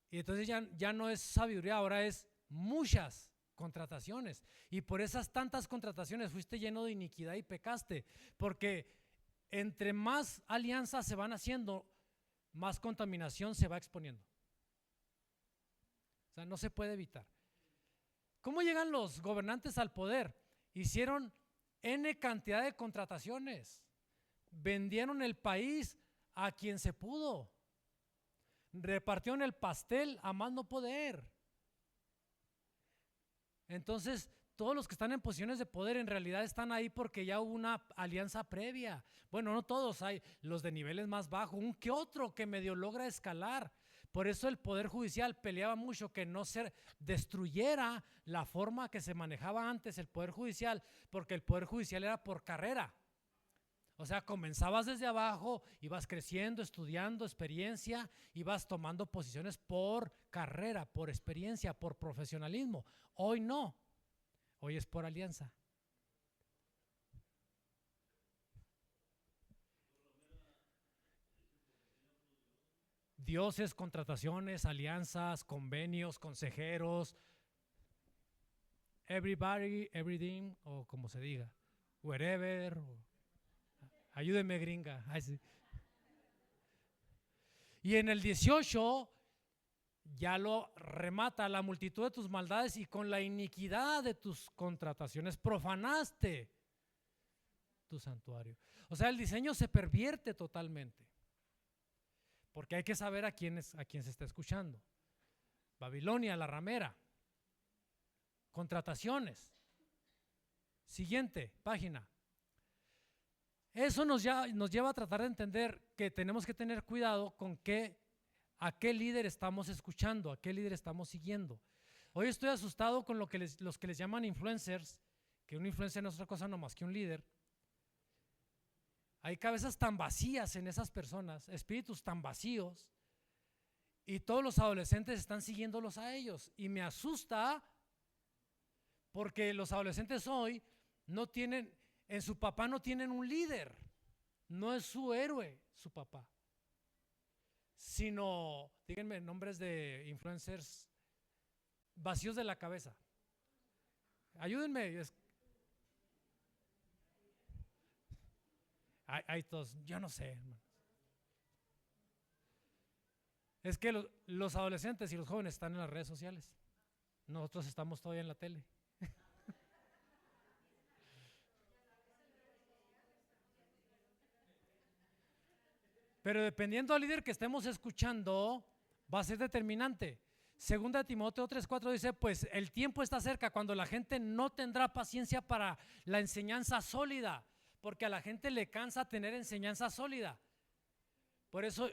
y entonces ya no es sabiduría, ahora es muchas contrataciones. Y por esas tantas contrataciones fuiste lleno de iniquidad y pecaste, porque entre más alianzas se van haciendo, más contaminación se va exponiendo. O sea, no se puede evitar. ¿Cómo llegan los gobernantes al poder? Hicieron N cantidad de contrataciones, vendieron el país a quien se pudo, repartieron el pastel a más no poder. Entonces, todos los que están en posiciones de poder en realidad están ahí porque ya hubo una alianza previa. Bueno, no todos, hay los de niveles más bajos, un que otro que medio logra escalar. Por eso el Poder Judicial peleaba mucho que no se destruyera la forma que se manejaba antes el Poder Judicial, porque el Poder Judicial era por carrera. O sea, comenzabas desde abajo, ibas creciendo, estudiando, experiencia, ibas tomando posiciones por carrera, por experiencia, por profesionalismo. Hoy no, hoy es por alianza. dioses, contrataciones, alianzas, convenios, consejeros, everybody, everything, o como se diga, wherever, ayúdeme gringa. Ay, sí. Y en el 18 ya lo remata: la multitud de tus maldades y con la iniquidad de tus contrataciones profanaste tu santuario. O sea, el diseño se pervierte totalmente, porque hay que saber a quién se está escuchando. Babilonia, la ramera, contrataciones. Siguiente página. Eso nos lleva a tratar de entender que tenemos que tener cuidado con a qué líder estamos escuchando, a qué líder estamos siguiendo. Hoy estoy asustado con los que les llaman influencers, que un influencer no es otra cosa nomás que un líder. Hay cabezas tan vacías en esas personas, espíritus tan vacíos, y todos los adolescentes están siguiéndolos a ellos. Y me asusta porque los adolescentes hoy en su papá no tienen un líder, no es su héroe su papá, sino, díganme nombres de influencers vacíos de la cabeza. Ayúdenme. Hay todos, yo no sé, hermano. Es que los adolescentes y los jóvenes están en las redes sociales. Nosotros estamos todavía en la tele. Pero dependiendo del líder que estemos escuchando, va a ser determinante. Segunda de Timoteo 3:4 dice: pues el tiempo está cerca cuando la gente no tendrá paciencia para la enseñanza sólida, porque a la gente le cansa tener enseñanza sólida. Por eso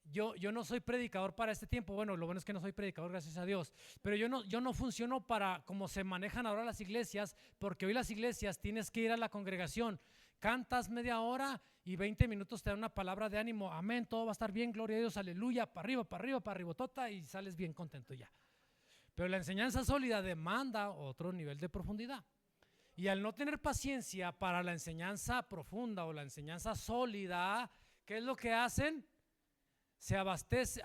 yo no soy predicador para este tiempo. Bueno, lo bueno es que no soy predicador, gracias a Dios. Pero yo no funciono para como se manejan ahora las iglesias, porque hoy las iglesias tienes que ir a la congregación, cantas media hora y 20 minutos te dan una palabra de ánimo, amén, todo va a estar bien, gloria a Dios, aleluya, para arriba, para arriba, para arribotota, y sales bien contento ya. Pero la enseñanza sólida demanda otro nivel de profundidad. Y al no tener paciencia para la enseñanza profunda o la enseñanza sólida, ¿qué es lo que hacen? Se abastecen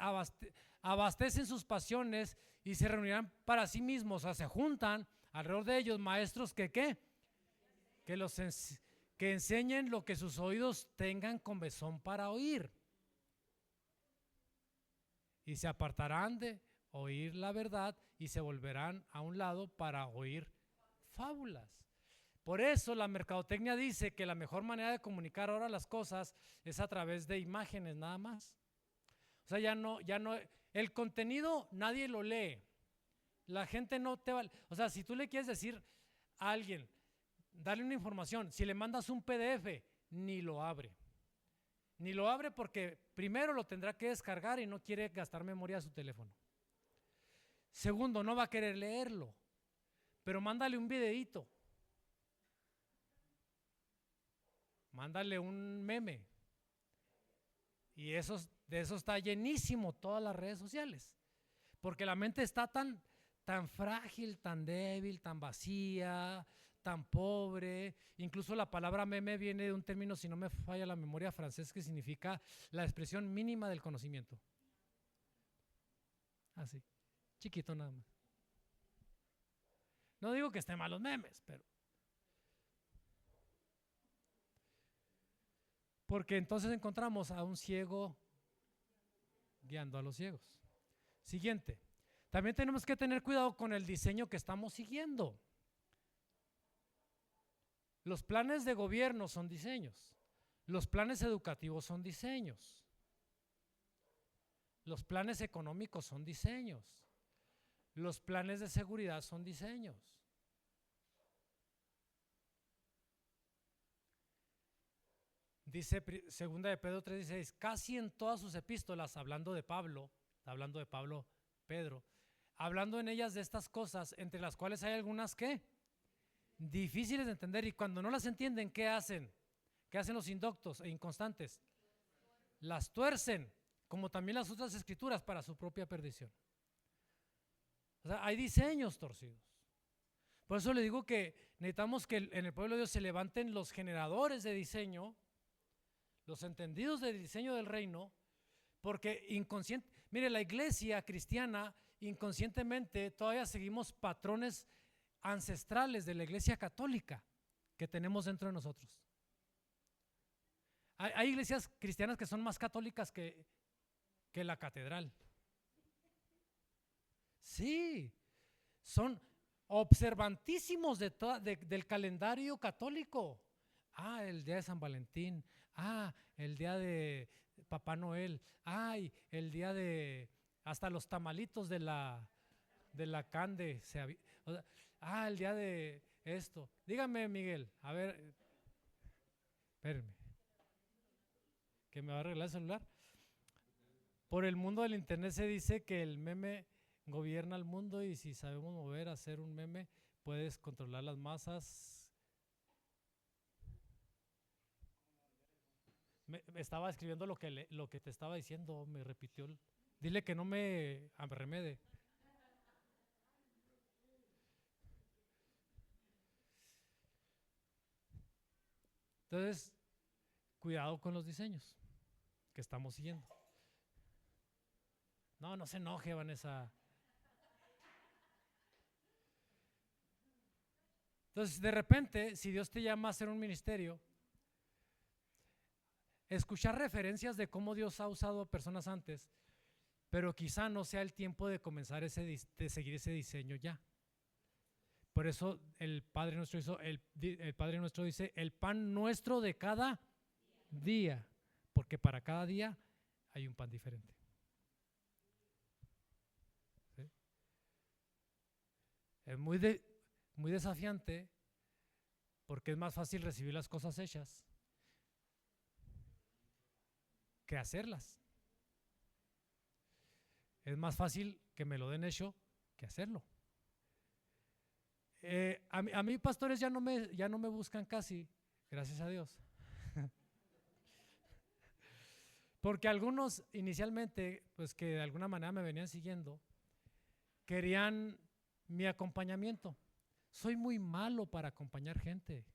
sus pasiones y se reunirán para sí mismos. O sea, se juntan alrededor de ellos maestros que enseñen lo que sus oídos tengan comezón para oír, y se apartarán de oír la verdad y se volverán a un lado para oír fábulas. Por eso la mercadotecnia dice que la mejor manera de comunicar ahora las cosas es a través de imágenes nada más. O sea, ya no, el contenido nadie lo lee. La gente no te va, o sea, si tú le quieres decir a alguien, darle una información, si le mandas un PDF, ni lo abre. Ni lo abre porque primero lo tendrá que descargar y no quiere gastar memoria de su teléfono. Segundo, no va a querer leerlo. Pero mándale un videíto. Mándale un meme. Y de eso está llenísimo todas las redes sociales. Porque la mente está tan frágil, tan débil, tan vacía, tan pobre. Incluso la palabra meme viene de un término, si no me falla la memoria, francés, que significa la expresión mínima del conocimiento. Así, chiquito nada más. No digo que estén mal los memes, pero porque entonces encontramos a un ciego guiando a los ciegos. Siguiente. También tenemos que tener cuidado con el diseño que estamos siguiendo. Los planes de gobierno son diseños. Los planes educativos son diseños. Los planes económicos son diseños. Los planes de seguridad son diseños. Dice segunda de Pedro 3:16, casi en todas sus epístolas, hablando de Pablo, Pedro, hablando en ellas de estas cosas, entre las cuales hay algunas que difíciles de entender, y cuando no las entienden, ¿qué hacen? ¿Qué hacen los indoctos e inconstantes? Las tuercen, como también las otras escrituras, para su propia perdición. O sea, hay diseños torcidos. Por eso le digo que necesitamos que en el pueblo de Dios se levanten los generadores de diseño, los entendidos del diseño del reino, Porque mire, la iglesia cristiana inconscientemente todavía seguimos patrones ancestrales de la iglesia católica que tenemos dentro de nosotros. Hay iglesias cristianas que son más católicas que la catedral. Sí, son observantísimos del calendario católico. El día de San Valentín. El día de Papá Noel. El día de hasta los tamalitos de la Cande. El día de esto. Dígame, Miguel, a ver, espérenme, que me va a arreglar el celular. Por el mundo del internet se dice que el meme gobierna el mundo y si sabemos mover, hacer un meme, puedes controlar las masas. Me estaba escribiendo lo que te estaba diciendo, me repitió. Dile que no me arremede. Entonces, cuidado con los diseños que estamos siguiendo. No se enoje, Vanessa. Entonces, de repente, si Dios te llama a hacer un ministerio, escuchar referencias de cómo Dios ha usado a personas antes, pero quizá no sea el tiempo de comenzar de seguir ese diseño ya. Por eso el Padre Nuestro el Padre Nuestro dice, el pan nuestro de cada día, porque para cada día hay un pan diferente. ¿Sí? Es muy desafiante porque es más fácil recibir las cosas hechas que hacerlas. Es más fácil que me lo den hecho que hacerlo. A mí pastores ya no me buscan casi, gracias a Dios. Porque algunos inicialmente, pues que de alguna manera me venían siguiendo, querían mi acompañamiento. Soy muy malo para acompañar gente.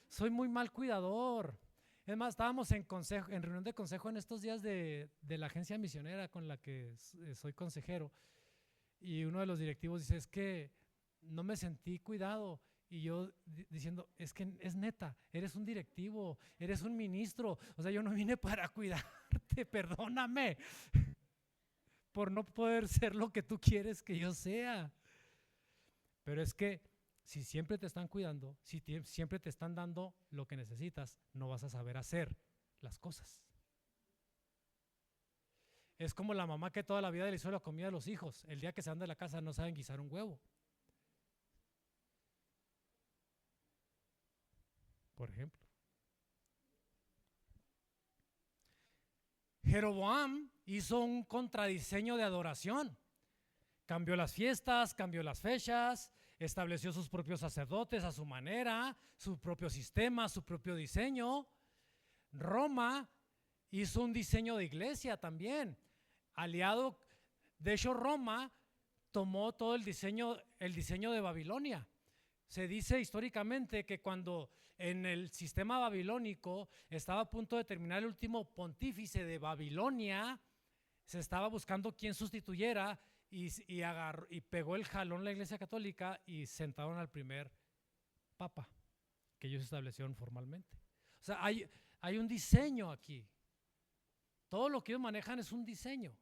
Soy muy mal cuidador. Es más, estábamos en reunión de consejo en estos días de la agencia misionera con la que soy consejero. Y uno de los directivos dice, es que no me sentí cuidado. Y yo diciendo, es que es neta, eres un directivo, eres un ministro. O sea, yo no vine para cuidarte, perdóname por no poder ser lo que tú quieres que yo sea. Pero es que si siempre te están cuidando, si siempre te están dando lo que necesitas, no vas a saber hacer las cosas. Es como la mamá que toda la vida le hizo la comida a los hijos. El día que se van de la casa no saben guisar un huevo. Por ejemplo. Jeroboam hizo un contradiseño de adoración. Cambió las fiestas, cambió las fechas, estableció sus propios sacerdotes a su manera, su propio sistema, su propio diseño. Roma hizo un diseño de iglesia también. De hecho, Roma tomó todo el diseño de Babilonia. Se dice históricamente que cuando en el sistema babilónico estaba a punto de terminar el último pontífice de Babilonia, se estaba buscando quién sustituyera y pegó el jalón la Iglesia Católica y sentaron al primer papa que ellos establecieron formalmente. O sea, hay un diseño aquí. Todo lo que ellos manejan es un diseño.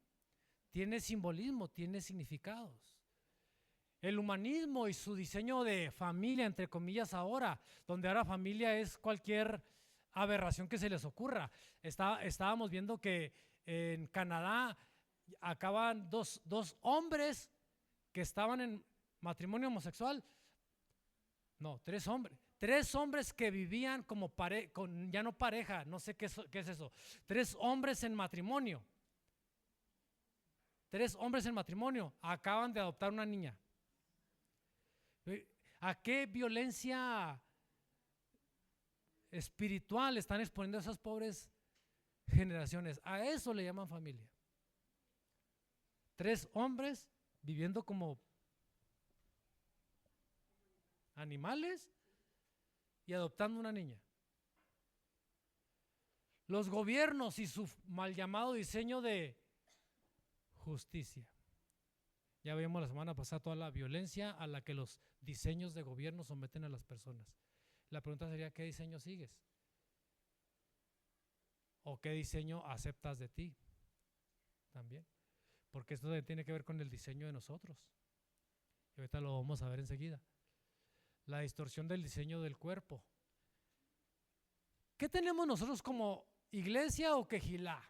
Tiene simbolismo, tiene significados. El humanismo y su diseño de familia, entre comillas ahora, donde ahora familia es cualquier aberración que se les ocurra. Estábamos viendo que en Canadá acaban dos hombres que estaban en matrimonio homosexual. No, 3 hombres. 3 hombres que vivían como ya no pareja, no sé qué es eso. 3 hombres en matrimonio. 3 hombres en matrimonio acaban de adoptar una niña. ¿A qué violencia espiritual están exponiendo a esas pobres generaciones? A eso le llaman familia. 3 hombres viviendo como animales y adoptando una niña. Los gobiernos y su mal llamado diseño de justicia. Ya vimos la semana pasada toda la violencia a la que los diseños de gobierno someten a las personas. La pregunta sería, ¿qué diseño sigues? ¿O qué diseño aceptas de ti? También. Porque esto tiene que ver con el diseño de nosotros. Y ahorita lo vamos a ver enseguida. La distorsión del diseño del cuerpo. ¿Qué tenemos nosotros como iglesia o quejilá?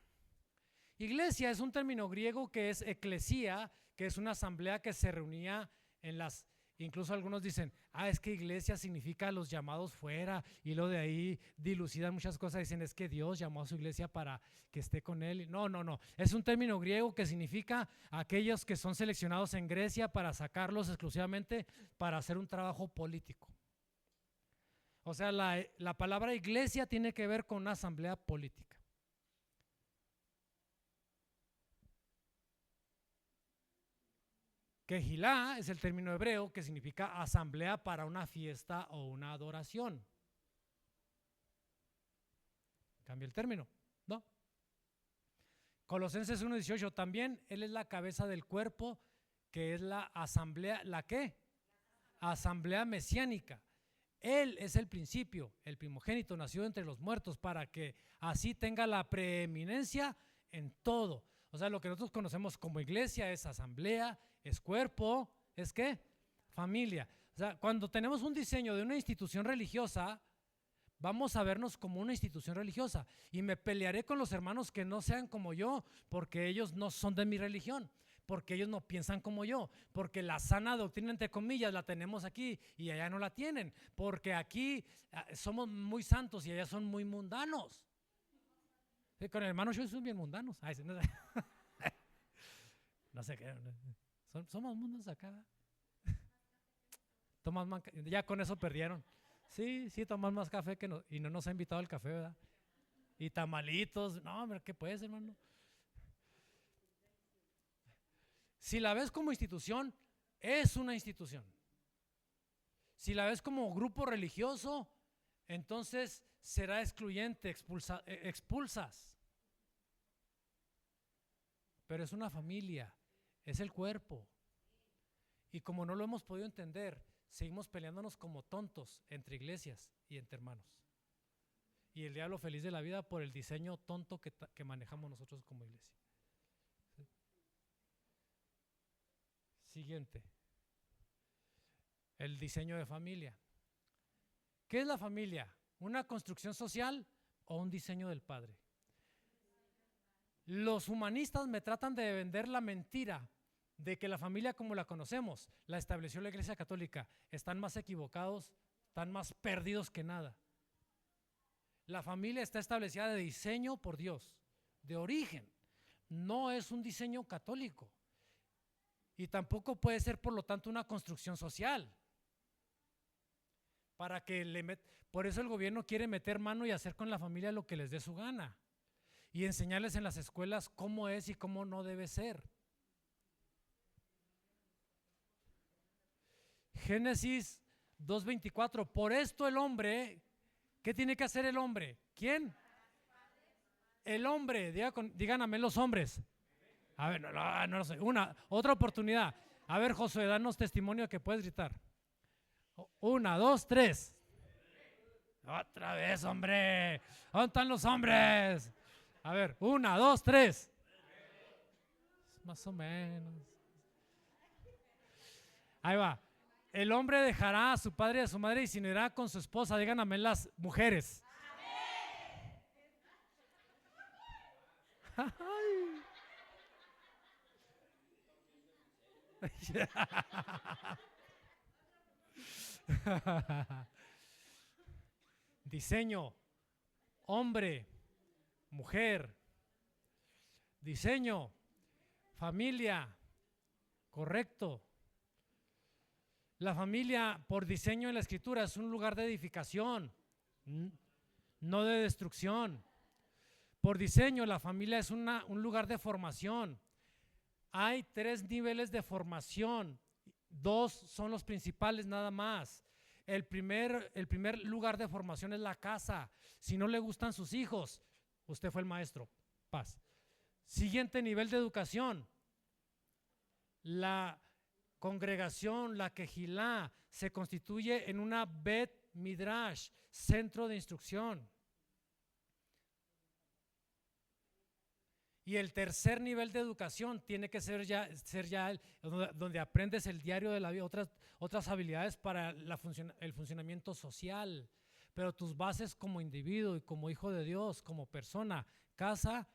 Iglesia es un término griego que es eclesía, que es una asamblea que se reunía en las, incluso algunos dicen, es que iglesia significa los llamados fuera, y lo de ahí dilucidan muchas cosas, dicen es que Dios llamó a su iglesia para que esté con él. No, es un término griego que significa aquellos que son seleccionados en Grecia para sacarlos exclusivamente para hacer un trabajo político. O sea, la palabra iglesia tiene que ver con una asamblea política. Quejilá es el término hebreo que significa asamblea para una fiesta o una adoración. Cambia el término, ¿no? Colosenses 1:18, también Él es la cabeza del cuerpo, que es la asamblea, ¿la qué? Asamblea mesiánica. Él es el principio, el primogénito, nacido entre los muertos, para que así tenga la preeminencia en todo. O sea, lo que nosotros conocemos como iglesia es asamblea, es cuerpo, ¿es qué? Familia. O sea, cuando tenemos un diseño de una institución religiosa, vamos a vernos como una institución religiosa. Y me pelearé con los hermanos que no sean como yo, porque ellos no son de mi religión, porque ellos no piensan como yo, porque la sana doctrina, entre comillas, la tenemos aquí y allá no la tienen, porque aquí somos muy santos y allá son muy mundanos. Con el hermano yo soy bien mundanos. No sé qué. Somos mundos acá. Ya con eso perdieron. Sí, toman más café que no, y no nos ha invitado al café, ¿verdad? Y tamalitos. No, hombre, ¿qué puedes, hermano? Si la ves como institución, es una institución. Si la ves como grupo religioso, entonces será excluyente, expulsas. Pero es una familia, es el cuerpo. Y como no lo hemos podido entender, seguimos peleándonos como tontos entre iglesias y entre hermanos. Y el diablo feliz de la vida por el diseño tonto que manejamos nosotros como iglesia. ¿Sí? Siguiente. El diseño de familia. ¿Qué es la familia? ¿Una construcción social o un diseño del Padre? Los humanistas me tratan de vender la mentira de que la familia como la conocemos, la estableció la Iglesia Católica. Están más equivocados, están más perdidos que nada. La familia está establecida de diseño por Dios, de origen. No es un diseño católico. Y tampoco puede ser, por lo tanto, una construcción social. Por eso el gobierno quiere meter mano y hacer con la familia lo que les dé su gana. Y enseñarles en las escuelas cómo es y cómo no debe ser. Génesis 2:24, por esto el hombre, ¿qué tiene que hacer el hombre? ¿Quién? El hombre, digan amén los hombres. A ver, no sé, otra oportunidad. A ver, Josué, danos testimonio que puedes gritar. 1, 2, 3. Otra vez, hombre. ¿Dónde están los hombres? A ver, 1, 2, 3. Más o menos. Ahí va. El hombre dejará a su padre y a su madre y se unirá con su esposa. Digan amén las mujeres. Amén. Diseño, hombre, mujer. Diseño, familia, correcto. La familia, por diseño en la Escritura, es un lugar de edificación, no de destrucción. Por diseño, la familia es un lugar de formación. Hay 3 niveles de formación, 2 son los principales nada más. El primer lugar de formación es la casa. Si no le gustan sus hijos, Usted fue el maestro. Paz. Siguiente nivel de educación. La congregación, la quejilá, se constituye en una Bet Midrash, centro de instrucción. Y el tercer nivel de educación tiene que ser ya donde aprendes el diario de la vida, otras habilidades para el funcionamiento social. Pero tus bases como individuo y como hijo de Dios, como persona, casa,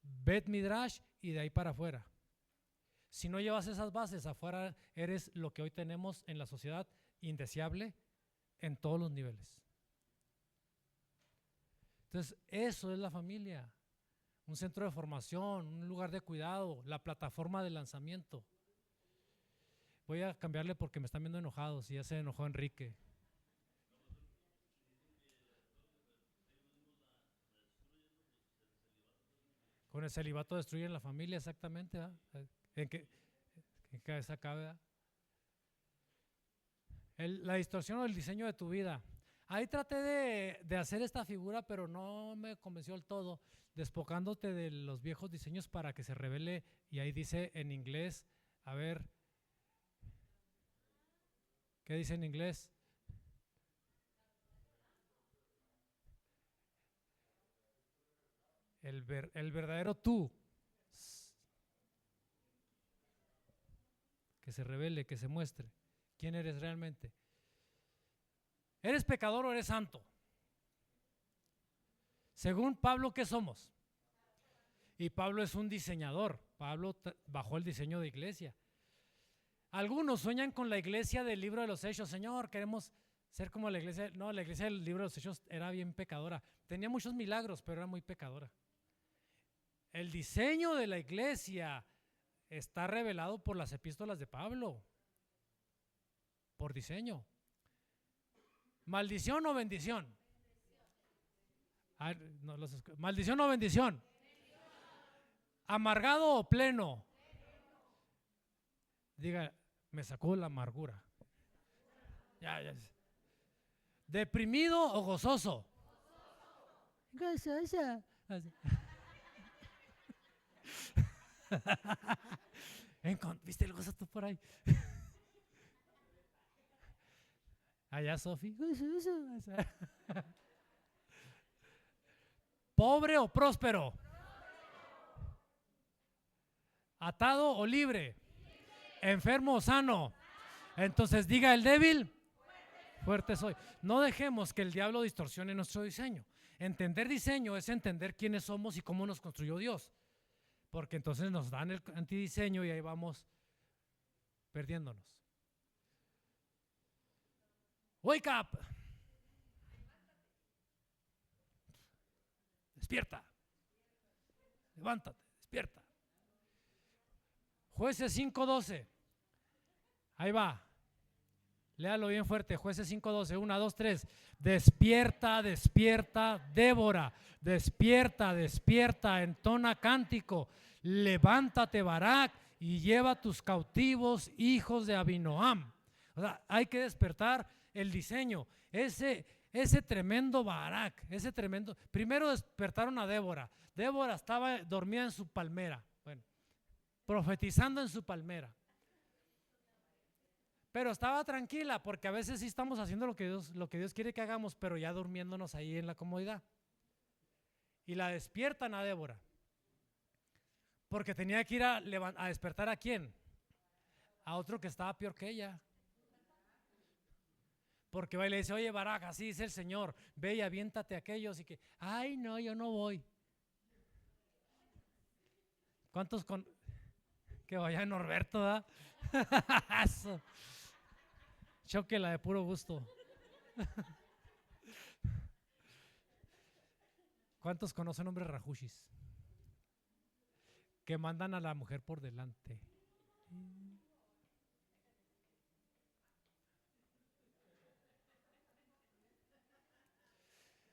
Bet Midrash y de ahí para afuera. Si no llevas esas bases afuera, eres lo que hoy tenemos en la sociedad, indeseable en todos los niveles. Entonces, eso es la familia. Un centro de formación, un lugar de cuidado, la plataforma de lanzamiento. Voy a cambiarle porque me están viendo enojados y ya se enojó Enrique. Con el celibato destruyen la familia, exactamente. ¿En qué cabeza cabe? La distorsión o el diseño de tu vida. Ahí traté de hacer esta figura, pero no me convenció del todo, despojándote de los viejos diseños para que se revele, y ahí dice en inglés, a ver, ¿qué dice en inglés? El verdadero tú, que se revele, que se muestre quién eres realmente. ¿Eres pecador o eres santo? Según Pablo, ¿qué somos? Y Pablo es un diseñador. Pablo bajó el diseño de iglesia. Algunos sueñan con la iglesia del libro de los Hechos. Señor, queremos ser como la iglesia. No, la iglesia del libro de los Hechos era bien pecadora. Tenía muchos milagros, pero era muy pecadora. El diseño de la iglesia está revelado por las epístolas de Pablo. Por diseño. ¿Maldición o bendición? No, ¿maldición o bendición? ¿Amargado o pleno? Diga, me sacó la amargura. Ya. ¿Deprimido o gozoso? Gozoso. ¿Viste el gozo tú por ahí? Allá, Sofi. ¿Pobre o próspero? ¿Atado o libre? ¿Enfermo o sano? Entonces diga el débil, fuerte soy. No dejemos que el diablo distorsione nuestro diseño. Entender diseño es entender quiénes somos y cómo nos construyó Dios. Porque entonces nos dan el antidiseño y ahí vamos perdiéndonos. Wake up. Despierta. Levántate, despierta. Jueces 5:12. Ahí va. Léalo bien fuerte. Jueces 5:12. 1, 2, 3. Despierta, despierta, Débora. Despierta, despierta, entona cántico. Levántate, Barak, y lleva tus cautivos, hijos de Abinoam. O sea, hay que despertar el diseño. Ese tremendo Barak, ese tremendo. Primero despertaron a Débora. Débora estaba dormida en su palmera. Bueno, profetizando en su palmera. Pero estaba tranquila, porque a veces sí estamos haciendo lo que Dios quiere que hagamos, pero ya durmiéndonos ahí en la comodidad. Y la despiertan a Débora, porque tenía que ir a despertar ¿a quién? A otro que estaba peor que ella. Porque va y le dice, oye, Barak, así dice el Señor, ve y aviéntate a aquellos, y que, ay, no, yo no voy. ¿Cuántos que vaya Norberto, da? Eso. Chóquela de puro gusto. ¿Cuántos conocen hombres rajushis que mandan a la mujer por delante?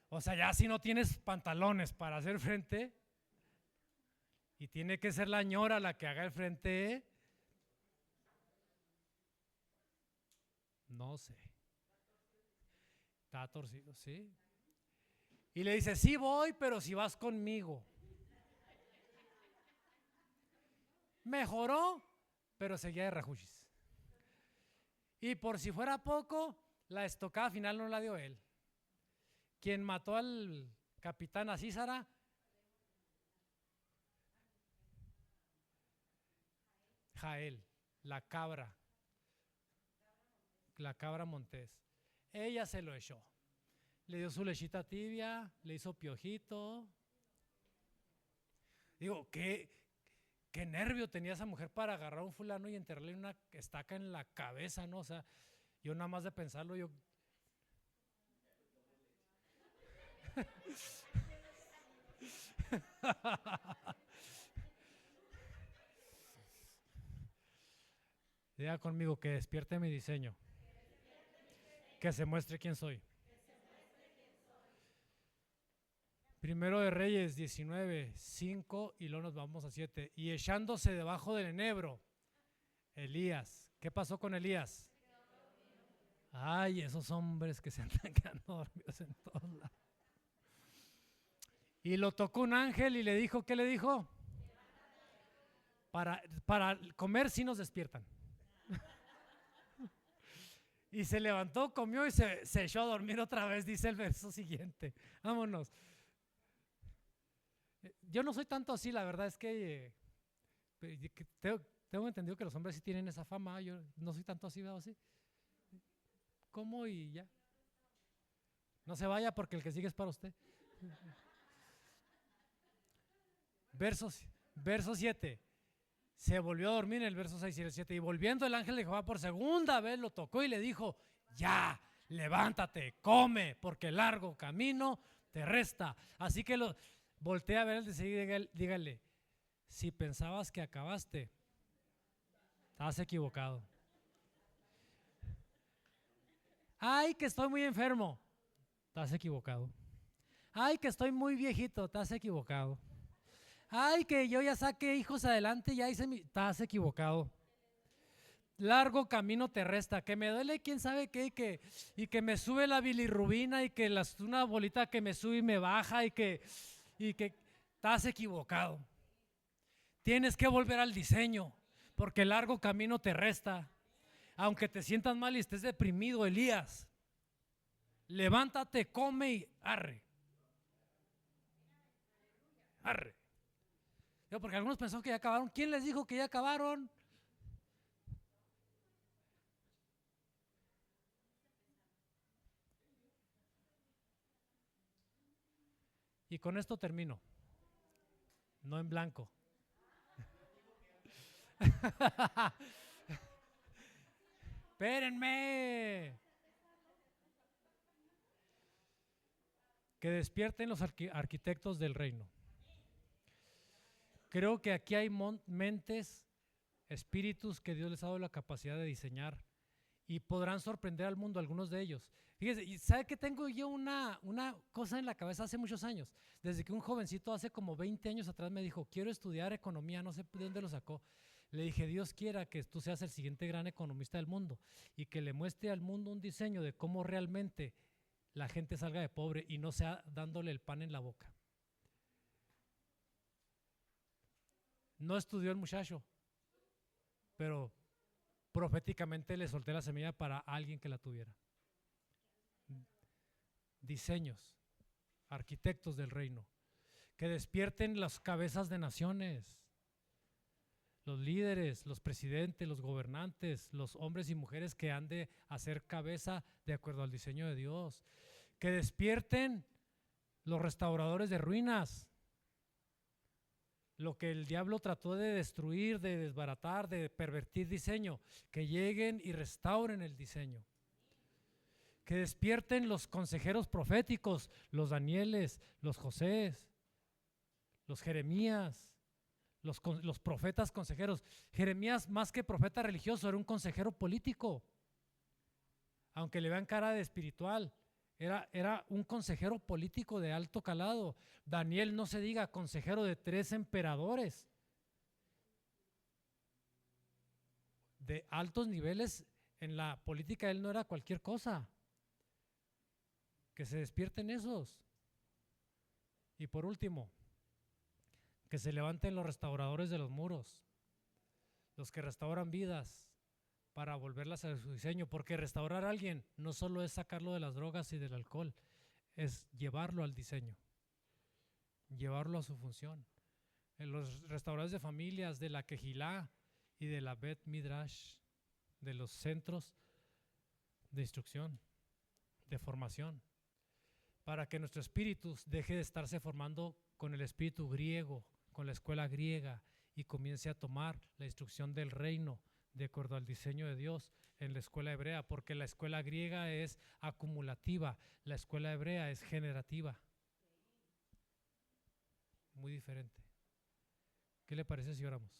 O sea, ya si no tienes pantalones para hacer frente y tiene que ser la ñora la que haga el frente, no sé. Está torcido, sí. Y le dice, sí voy, pero si vas conmigo. Mejoró, pero seguía de rajuchis. Y por si fuera poco, la estocada final no la dio él. Quien mató al capitán Acísara, Jael, la cabra Montés. Ella se lo echó. Le dio su lechita tibia, le hizo piojito. Digo, qué nervio tenía esa mujer para agarrar a un fulano y enterrarle una estaca en la cabeza, ¿no? O sea, yo nada más de pensarlo, yo... Diga conmigo, que despierte mi diseño, que se muestre quién soy. Primero de Reyes 19, 5 y luego nos vamos a 7. Y echándose debajo del enebro, Elías. ¿Qué pasó con Elías? Ay, esos hombres que se andan quedando dormidos en todos lados. Y lo tocó un ángel y le dijo, ¿qué le dijo? Para comer sí nos despiertan. Y se levantó, comió y se echó a dormir otra vez, dice el verso siguiente. Vámonos. Yo no soy tanto así, la verdad es que tengo entendido que los hombres sí tienen esa fama. Yo no soy tanto así, ¿verdad? Así. ¿Cómo? Y ya. No se vaya porque el que sigue es para usted. Verso 7. Se volvió a dormir en el verso 6 y el 7. Y volviendo el ángel de Jehová por segunda vez lo tocó y le dijo, ya, levántate, come, porque largo camino te resta. Así que voltea a ver el de seguida y dígale, si pensabas que acabaste, estás equivocado. Ay, que estoy muy enfermo, estás equivocado. Ay, que estoy muy viejito, estás equivocado. Ay, que yo ya saqué hijos adelante, ya hice estás equivocado. Largo camino te resta, que me duele quién sabe qué, y que me sube la bilirrubina y que una bolita que me sube y me baja y que estás equivocado. Tienes que volver al diseño, porque largo camino te resta. Aunque te sientas mal y estés deprimido, Elías, levántate, come y arre. Arre. Porque algunos pensaron que ya acabaron. ¿Quién les dijo que ya acabaron? Y con esto termino. No en blanco. Espérenme. Que despierten los arquitectos del reino. Creo que aquí hay mentes, espíritus que Dios les ha dado la capacidad de diseñar y podrán sorprender al mundo, algunos de ellos. Fíjese, y ¿sabe que tengo yo una cosa en la cabeza hace muchos años? Desde que un jovencito hace como 20 años atrás me dijo, quiero estudiar economía, no sé de dónde lo sacó. Le dije, Dios quiera que tú seas el siguiente gran economista del mundo y que le muestre al mundo un diseño de cómo realmente la gente salga de pobre y no sea dándole el pan en la boca. No estudió el muchacho, pero proféticamente le solté la semilla para alguien que la tuviera. Diseños, arquitectos del reino, que despierten las cabezas de naciones, los líderes, los presidentes, los gobernantes, los hombres y mujeres que han de hacer cabeza de acuerdo al diseño de Dios, que despierten los restauradores de ruinas, lo que el diablo trató de destruir, de desbaratar, de pervertir diseño, que lleguen y restauren el diseño. Que despierten los consejeros proféticos, los Danieles, los Josés, los Jeremías, los profetas consejeros. Jeremías, más que profeta religioso, era un consejero político. Aunque le vean cara de espiritual, era un consejero político de alto calado. Daniel, no se diga, consejero de 3 emperadores de altos niveles en la política. Él no era cualquier cosa. Que se despierten esos. Y por último, que se levanten los restauradores de los muros, los que restauran vidas para volverlas a su diseño, porque restaurar a alguien no solo es sacarlo de las drogas y del alcohol, es llevarlo al diseño, llevarlo a su función. En los restauradores de familias, de la Kehilá y de la Bet Midrash, de los centros de instrucción, de formación, para que nuestro espíritu deje de estarse formando con el espíritu griego, con la escuela griega, y comience a tomar la instrucción del reino de acuerdo al diseño de Dios en la escuela hebrea, porque la escuela griega es acumulativa, la escuela hebrea es generativa. Muy diferente. ¿Qué le parece si oramos?